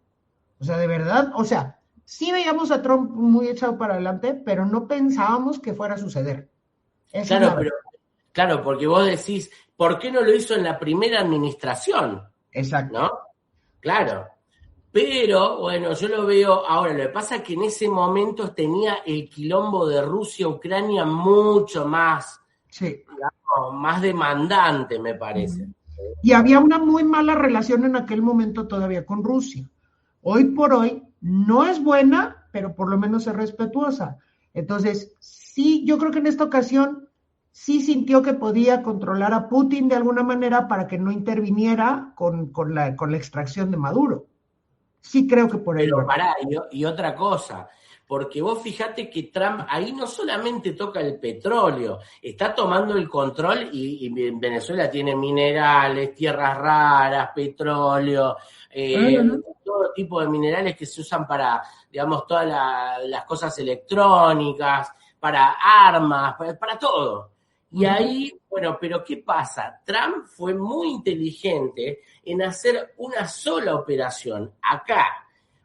O sea, de verdad, o sea, sí veíamos a Trump muy echado para adelante, pero no pensábamos que fuera a suceder. Claro, porque vos decís, ¿por qué no lo hizo en la primera administración? Exacto. ¿No? Claro. Pero, bueno, yo lo veo ahora. Lo que pasa es que en ese momento tenía el quilombo de Rusia-Ucrania mucho más, digamos, más demandante, me parece. Y había una muy mala relación en aquel momento todavía con Rusia. Hoy por hoy no es buena, pero por lo menos es respetuosa. Entonces, sí, yo creo que en esta ocasión sí sintió que podía controlar a Putin de alguna manera para que no interviniera con la extracción de Maduro. Sí creo que por ahí. Pero pará, y otra cosa, porque vos fijate que Trump ahí no solamente toca el petróleo, está tomando el control y Venezuela tiene minerales, tierras raras, petróleo, todo tipo de minerales que se usan para, digamos, todas las cosas electrónicas, para armas, para todo. Y ahí, bueno, pero ¿qué pasa? Trump fue muy inteligente en hacer una sola operación. Acá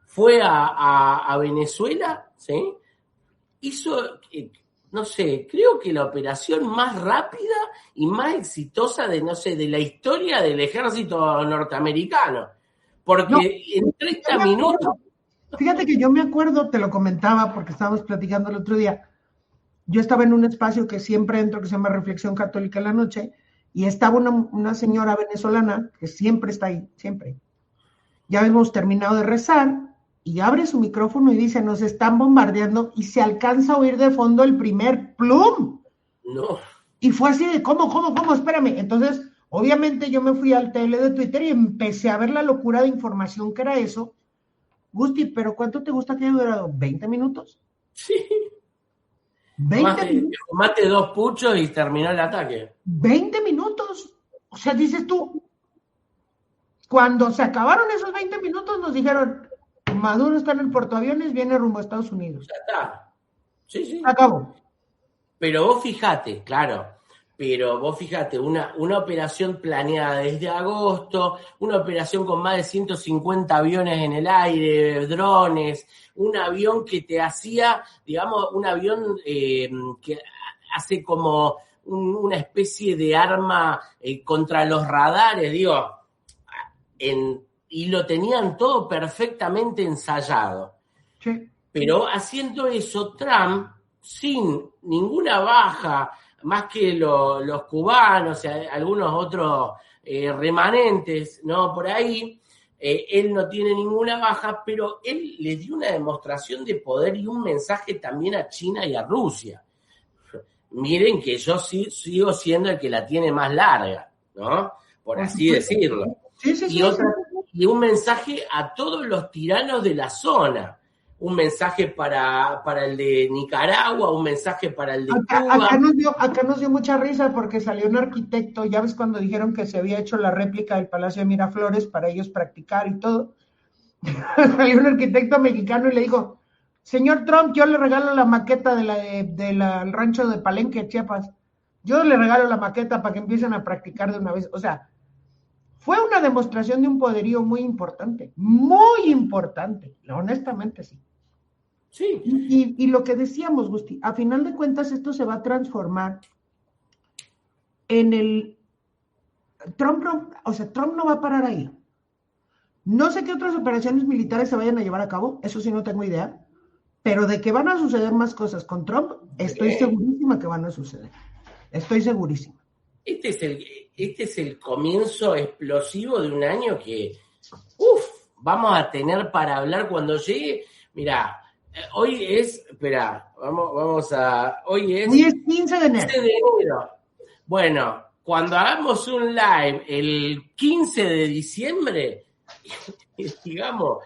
fue a Venezuela, ¿sí? Hizo, no sé, creo que la operación más rápida y más exitosa de la historia del ejército norteamericano. Porque en 30 minutos... Fíjate que yo me acuerdo, te lo comentaba porque estábamos platicando el otro día. Yo estaba en un espacio que siempre entro, que se llama Reflexión Católica en la Noche, y estaba una señora venezolana que siempre está ahí, siempre. Ya habíamos terminado de rezar, y abre su micrófono y dice, nos están bombardeando, y se alcanza a oír de fondo el primer plum. No. Y fue así de, ¿cómo? Espérame. Entonces, obviamente yo me fui al TL de Twitter y empecé a ver la locura de información que era eso. Gusti, ¿pero cuánto te gusta que haya durado? ¿20 minutos? Sí. Fumate 2 puchos y terminó el ataque. 20 minutos. O sea, dices tú, cuando se acabaron esos 20 minutos nos dijeron, Maduro está en el portaaviones, viene rumbo a Estados Unidos. Ya está. Sí. Acabó. Pero vos fijate, una operación planeada desde agosto, una operación con más de 150 aviones en el aire, drones, un avión que te hacía, digamos, un avión que hace como una especie de arma contra los radares, digo, y lo tenían todo perfectamente ensayado. Sí. Pero haciendo eso, Trump, sin ninguna baja, más que los cubanos y algunos otros remanentes, ¿no? Por ahí, él no tiene ninguna baja, pero él le dio una demostración de poder y un mensaje también a China y a Rusia. Miren que yo sigo siendo el que la tiene más larga, ¿no? Por así decirlo. Sí. Y un mensaje a todos los tiranos de la zona. Un mensaje para el de Nicaragua, un mensaje para el de Cuba. Acá nos dio mucha risa porque salió un arquitecto, ya ves cuando dijeron que se había hecho la réplica del Palacio de Miraflores para ellos practicar y todo. Salió un arquitecto mexicano y le dijo, señor Trump, yo le regalo la maqueta del rancho de Palenque, Chiapas. Yo le regalo la maqueta para que empiecen a practicar de una vez. O sea, fue una demostración de un poderío muy importante, honestamente sí. Sí. Y lo que decíamos, Gusti, a final de cuentas esto se va a transformar en Trump no va a parar ahí. No sé qué otras operaciones militares se vayan a llevar a cabo, eso sí no tengo idea, pero de que van a suceder más cosas con Trump, estoy segurísima que van a suceder. Estoy segurísima. Este es el comienzo explosivo de un año que, vamos a tener para hablar cuando llegue. Mirá, hoy es 15 de enero. Bueno, cuando hagamos un live el 15 de diciembre, digamos,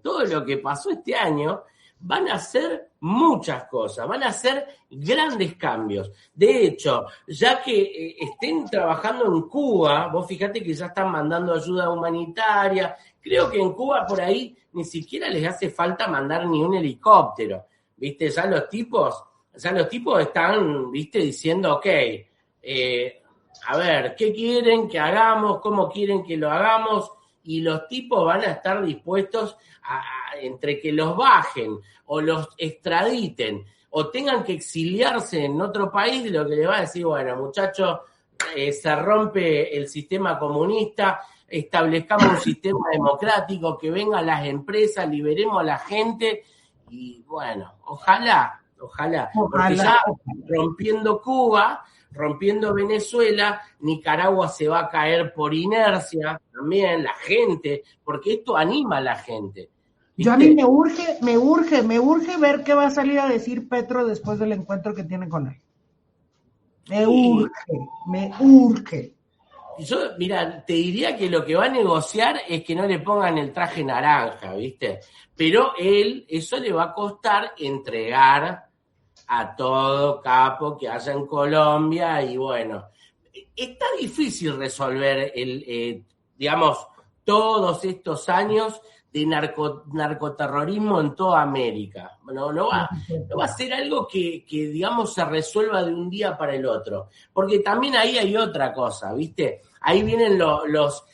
todo lo que pasó este año, van a ser muchas cosas, van a ser grandes cambios. De hecho, ya que estén trabajando en Cuba, vos fíjate que ya están mandando ayuda humanitaria. Creo que en Cuba por ahí ni siquiera les hace falta mandar ni un helicóptero, ¿viste? Ya los tipos están, ¿viste? Diciendo, ok, a ver, ¿qué quieren que hagamos? ¿Cómo quieren que lo hagamos? Y los tipos van a estar dispuestos entre que los bajen o los extraditen o tengan que exiliarse en otro país, lo que le va a decir, bueno, muchachos, se rompe el sistema comunista, establezcamos un sistema democrático, que vengan las empresas, liberemos a la gente y bueno, ojalá, porque ya rompiendo Cuba, rompiendo Venezuela, Nicaragua se va a caer por inercia también, la gente, porque esto anima a la gente. Yo a mí me urge ver qué va a salir a decir Petro después del encuentro que tiene con él. Me urge. Yo, mira, te diría que lo que va a negociar es que no le pongan el traje naranja, ¿viste? Pero eso le va a costar entregar a todo capo que haya en Colombia y bueno, está difícil resolver digamos, todos estos años de narcoterrorismo en toda América. Bueno, no va a ser algo que, digamos, se resuelva de un día para el otro. Porque también ahí hay otra cosa, ¿viste? Ahí vienen los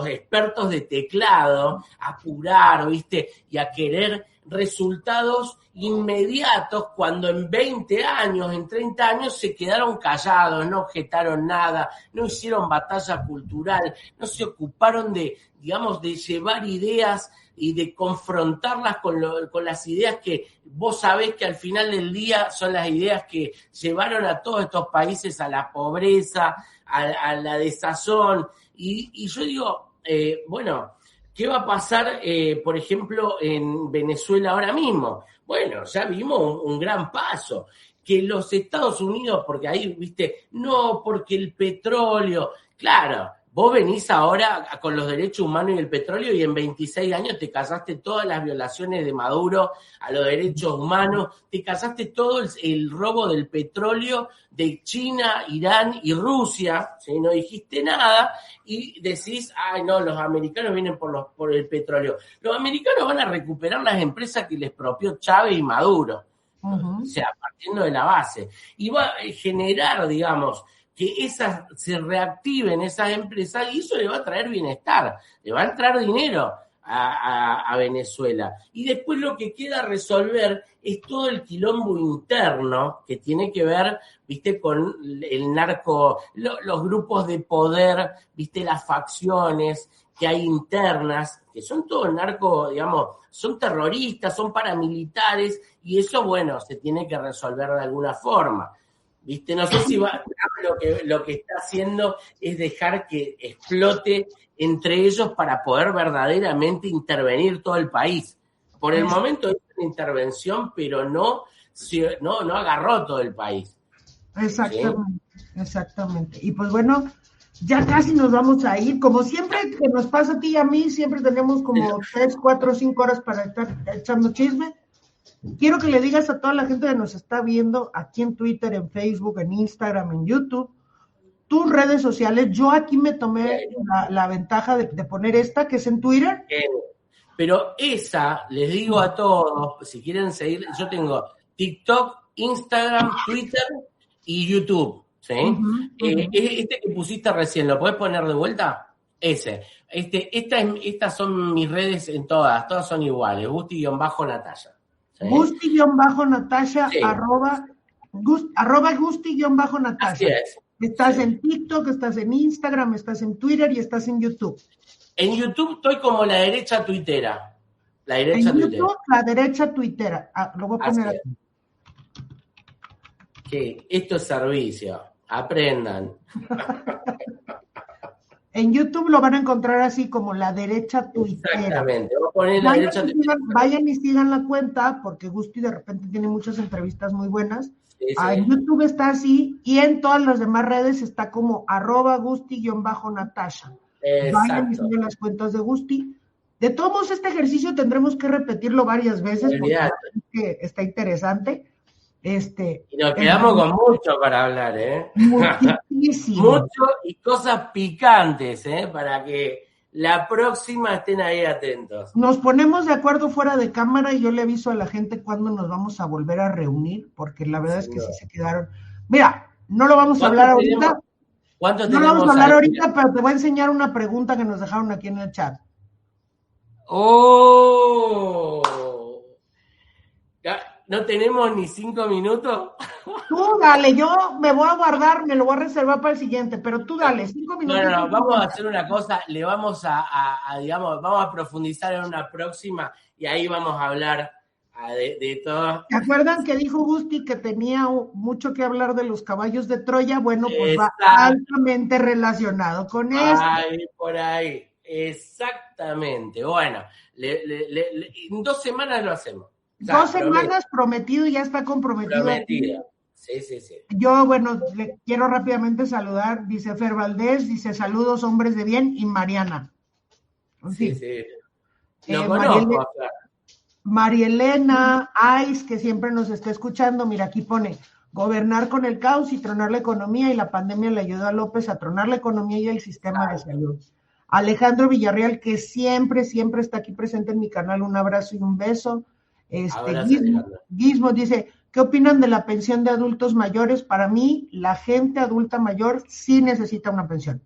expertos de teclado a apurar, ¿viste? Y a querer resultados inmediatos cuando en 20 años, en 30 años se quedaron callados, no objetaron nada, no hicieron batalla cultural, no se ocuparon de llevar ideas y de confrontarlas con las ideas que vos sabés que al final del día son las ideas que llevaron a todos estos países a la pobreza, a la desazón. Y yo digo, bueno, ¿qué va a pasar, por ejemplo, en Venezuela ahora mismo? Bueno, ya vimos un gran paso. Que los Estados Unidos, porque ahí, viste, no, porque el petróleo, claro, Vos venís ahora con los derechos humanos y el petróleo y en 26 años te casaste todas las violaciones de Maduro a los derechos humanos, te casaste todo el robo del petróleo de China, Irán y Rusia, ¿sí? No dijiste nada y decís, ay no, los americanos vienen por el petróleo. Los americanos van a recuperar las empresas que les expropió Chávez y Maduro, o sea, partiendo de la base. Y va a generar, digamos, que se reactiven esas empresas y eso le va a traer bienestar, le va a entrar dinero a Venezuela. Y después lo que queda resolver es todo el quilombo interno que tiene que ver, viste, con el narco, los grupos de poder, viste, las facciones que hay internas, que son todo narco, digamos, son terroristas, son paramilitares, y eso, bueno, se tiene que resolver de alguna forma. ¿Viste? No sé si lo que está haciendo es dejar que explote entre ellos para poder verdaderamente intervenir todo el país. Por el momento es una intervención, pero no agarró todo el país. Exactamente, ¿sí? Exactamente. Y pues bueno, ya casi nos vamos a ir. Como siempre que nos pasa a ti y a mí, siempre tenemos como 3, 4, 5 horas para estar echando chisme. Quiero que le digas a toda la gente que nos está viendo aquí en Twitter, en Facebook, en Instagram, en YouTube, tus redes sociales. Yo aquí me tomé la ventaja de poner esta, que es en Twitter. Pero esa, les digo a todos, si quieren seguir, yo tengo TikTok, Instagram, Twitter y YouTube, ¿sí? Este que pusiste recién, ¿lo podés poner de vuelta? Ese. Estas son mis redes en todas son iguales, Gusti-Natalia. ¿Sí? Gusti-Natalia, sí. arroba Gusti-Natalia. Así es. Estás en TikTok, estás en Instagram, estás en Twitter y estás en YouTube. En YouTube estoy como la derecha tuitera. En YouTube, la derecha tuitera. Lo voy a poner aquí. Que esto es servicio. Aprendan. En YouTube lo van a encontrar así como la derecha tuitera. Exactamente. Voy a poner la derecha tuitera. Vayan y sigan la cuenta, porque Gusti de repente tiene muchas entrevistas muy buenas. Sí, sí. En YouTube está así, y en todas las demás redes está como @Gusti-Natalia. Vayan y sigan las cuentas de Gusti. De todos modos, este ejercicio tendremos que repetirlo varias veces, porque está interesante. Y nos quedamos con mucho para hablar, Muchísimo. Mucho y cosas picantes, para que la próxima estén ahí atentos. Nos ponemos de acuerdo fuera de cámara y yo le aviso a la gente cuándo nos vamos a volver a reunir, porque la verdad es que sí se quedaron. Mira, no lo vamos a hablar ahorita. ¿Cuánto no lo vamos a hablar ahorita, pero te voy a enseñar una pregunta que nos dejaron aquí en el chat. ¡Oh! ¿No tenemos ni 5 minutos? Tú dale, yo me voy a guardar, me lo voy a reservar para el siguiente, pero tú dale, 5 minutos. No, vamos a hacer una cosa, le vamos digamos, vamos a profundizar en una próxima y ahí vamos a hablar de todo. ¿Se acuerdan que dijo Gusti que tenía mucho que hablar de los caballos de Troya? Bueno, pues va altamente relacionado con esto. Por ahí, exactamente. Bueno, en 2 semanas lo hacemos. 2 semanas prometido y ya está comprometido. Prometido. Sí. Yo, bueno, le quiero rápidamente saludar, dice Fer Valdés, dice saludos hombres de bien, y Mariana. Sí. Lo conozco, María Elena Ice, que siempre nos está escuchando, mira, aquí pone, gobernar con el caos y tronar la economía, y la pandemia le ayudó a López a tronar la economía y el sistema de salud. Alejandro Villarreal, que siempre está aquí presente en mi canal, un abrazo y un beso. Gizmo dice, ¿qué opinan de la pensión de adultos mayores? Para mí, la gente adulta mayor sí necesita una pensión.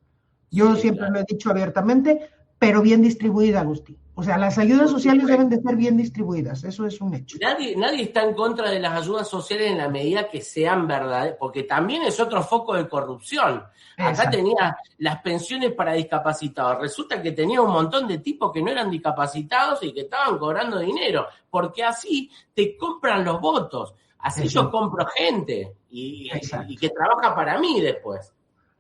Yo siempre lo he dicho abiertamente, pero bien distribuida, Agustín. O sea, las ayudas sociales deben de ser bien distribuidas, eso es un hecho. Nadie está en contra de las ayudas sociales en la medida que sean verdaderas, porque también es otro foco de corrupción. Acá tenía las pensiones para discapacitados. Resulta que tenía un montón de tipos que no eran discapacitados y que estaban cobrando dinero, porque así te compran los votos. Así yo compro gente y que trabaja para mí después.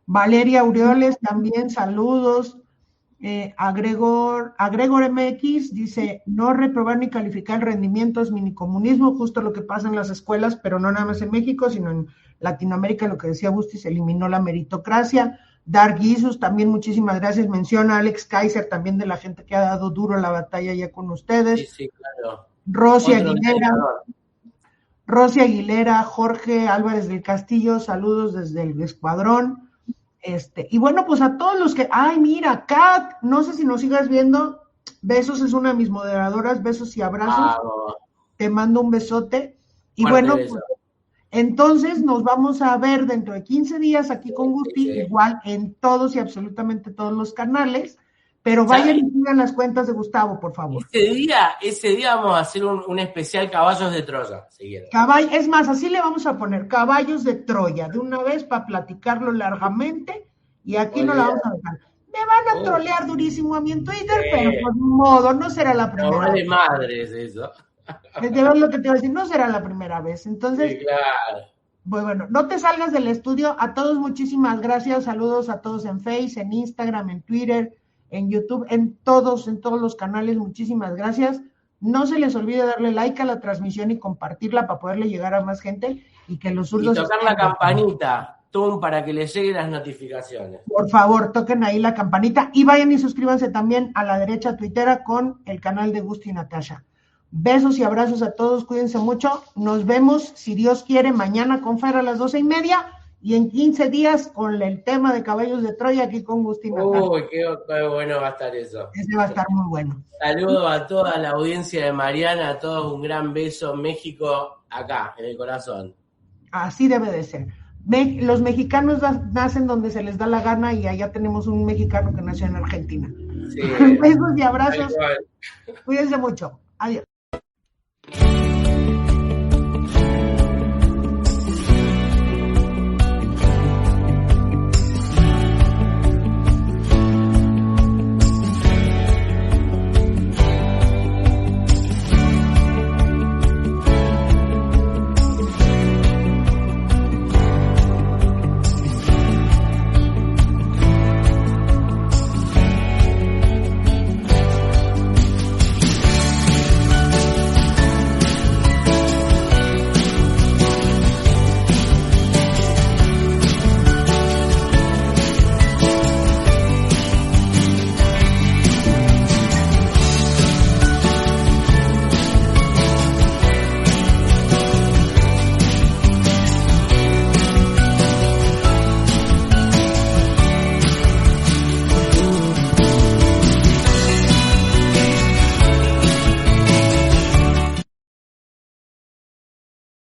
Valeria Aureoles también, saludos. Agregor MX dice, no reprobar ni calificar rendimientos ni comunismo, justo lo que pasa en las escuelas, pero no nada más en México, sino en Latinoamérica, lo que decía Busti, se eliminó la meritocracia. Dark Jesus, también muchísimas gracias. Menciona a Alex Kaiser, también de la gente que ha dado duro la batalla ya con ustedes. Sí, claro. Rosy Aguilera, Jorge Álvarez del Castillo, saludos desde el escuadrón. Y bueno, pues a todos los que, ay, mira, Kat, no sé si nos sigas viendo, Besos es una de mis moderadoras, besos y abrazos. Te mando un besote. Y bueno, pues, entonces nos vamos a ver dentro de 15 días aquí con Gusti, igual en todos y absolutamente todos los canales, pero vayan y sigan las cuentas de Gustavo, por favor. Ese día vamos a hacer un especial Caballos de Troya, si es más, así le vamos a poner Caballos de Troya, de una vez para platicarlo largamente, y aquí no la vamos a dejar. Me van a trolear durísimo a mí en Twitter, pero por modo, no será la primera vez. No vale madres eso. Es lo que te iba a decir, no será la primera vez. Entonces, sí, claro. Bueno, no te salgas del estudio. A todos muchísimas gracias. Saludos a todos en Face, en Instagram, en Twitter, en YouTube, en todos los canales. Muchísimas gracias. No se les olvide darle like a la transmisión y compartirla para poderle llegar a más gente y que los zurdos... Y tocar la campanita, para que les lleguen las notificaciones. Por favor, toquen ahí la campanita y vayan y suscríbanse también a la derecha tuitera con el canal de Gusti y Natasha. Besos y abrazos a todos, cuídense mucho. Nos vemos, si Dios quiere, mañana con Fer a las 12:30 y en 15 días con el tema de Caballos de Troya aquí con Gusti y Natasha. Uy, qué bueno va a estar eso. Ese va a estar muy bueno. Saludos a toda la audiencia de Mariana, a todos un gran beso. México, acá, en el corazón. Así debe de ser. Los mexicanos nacen donde se les da la gana y allá tenemos un mexicano que nació en Argentina. Sí. Besos y abrazos. Cuídense mucho. Adiós.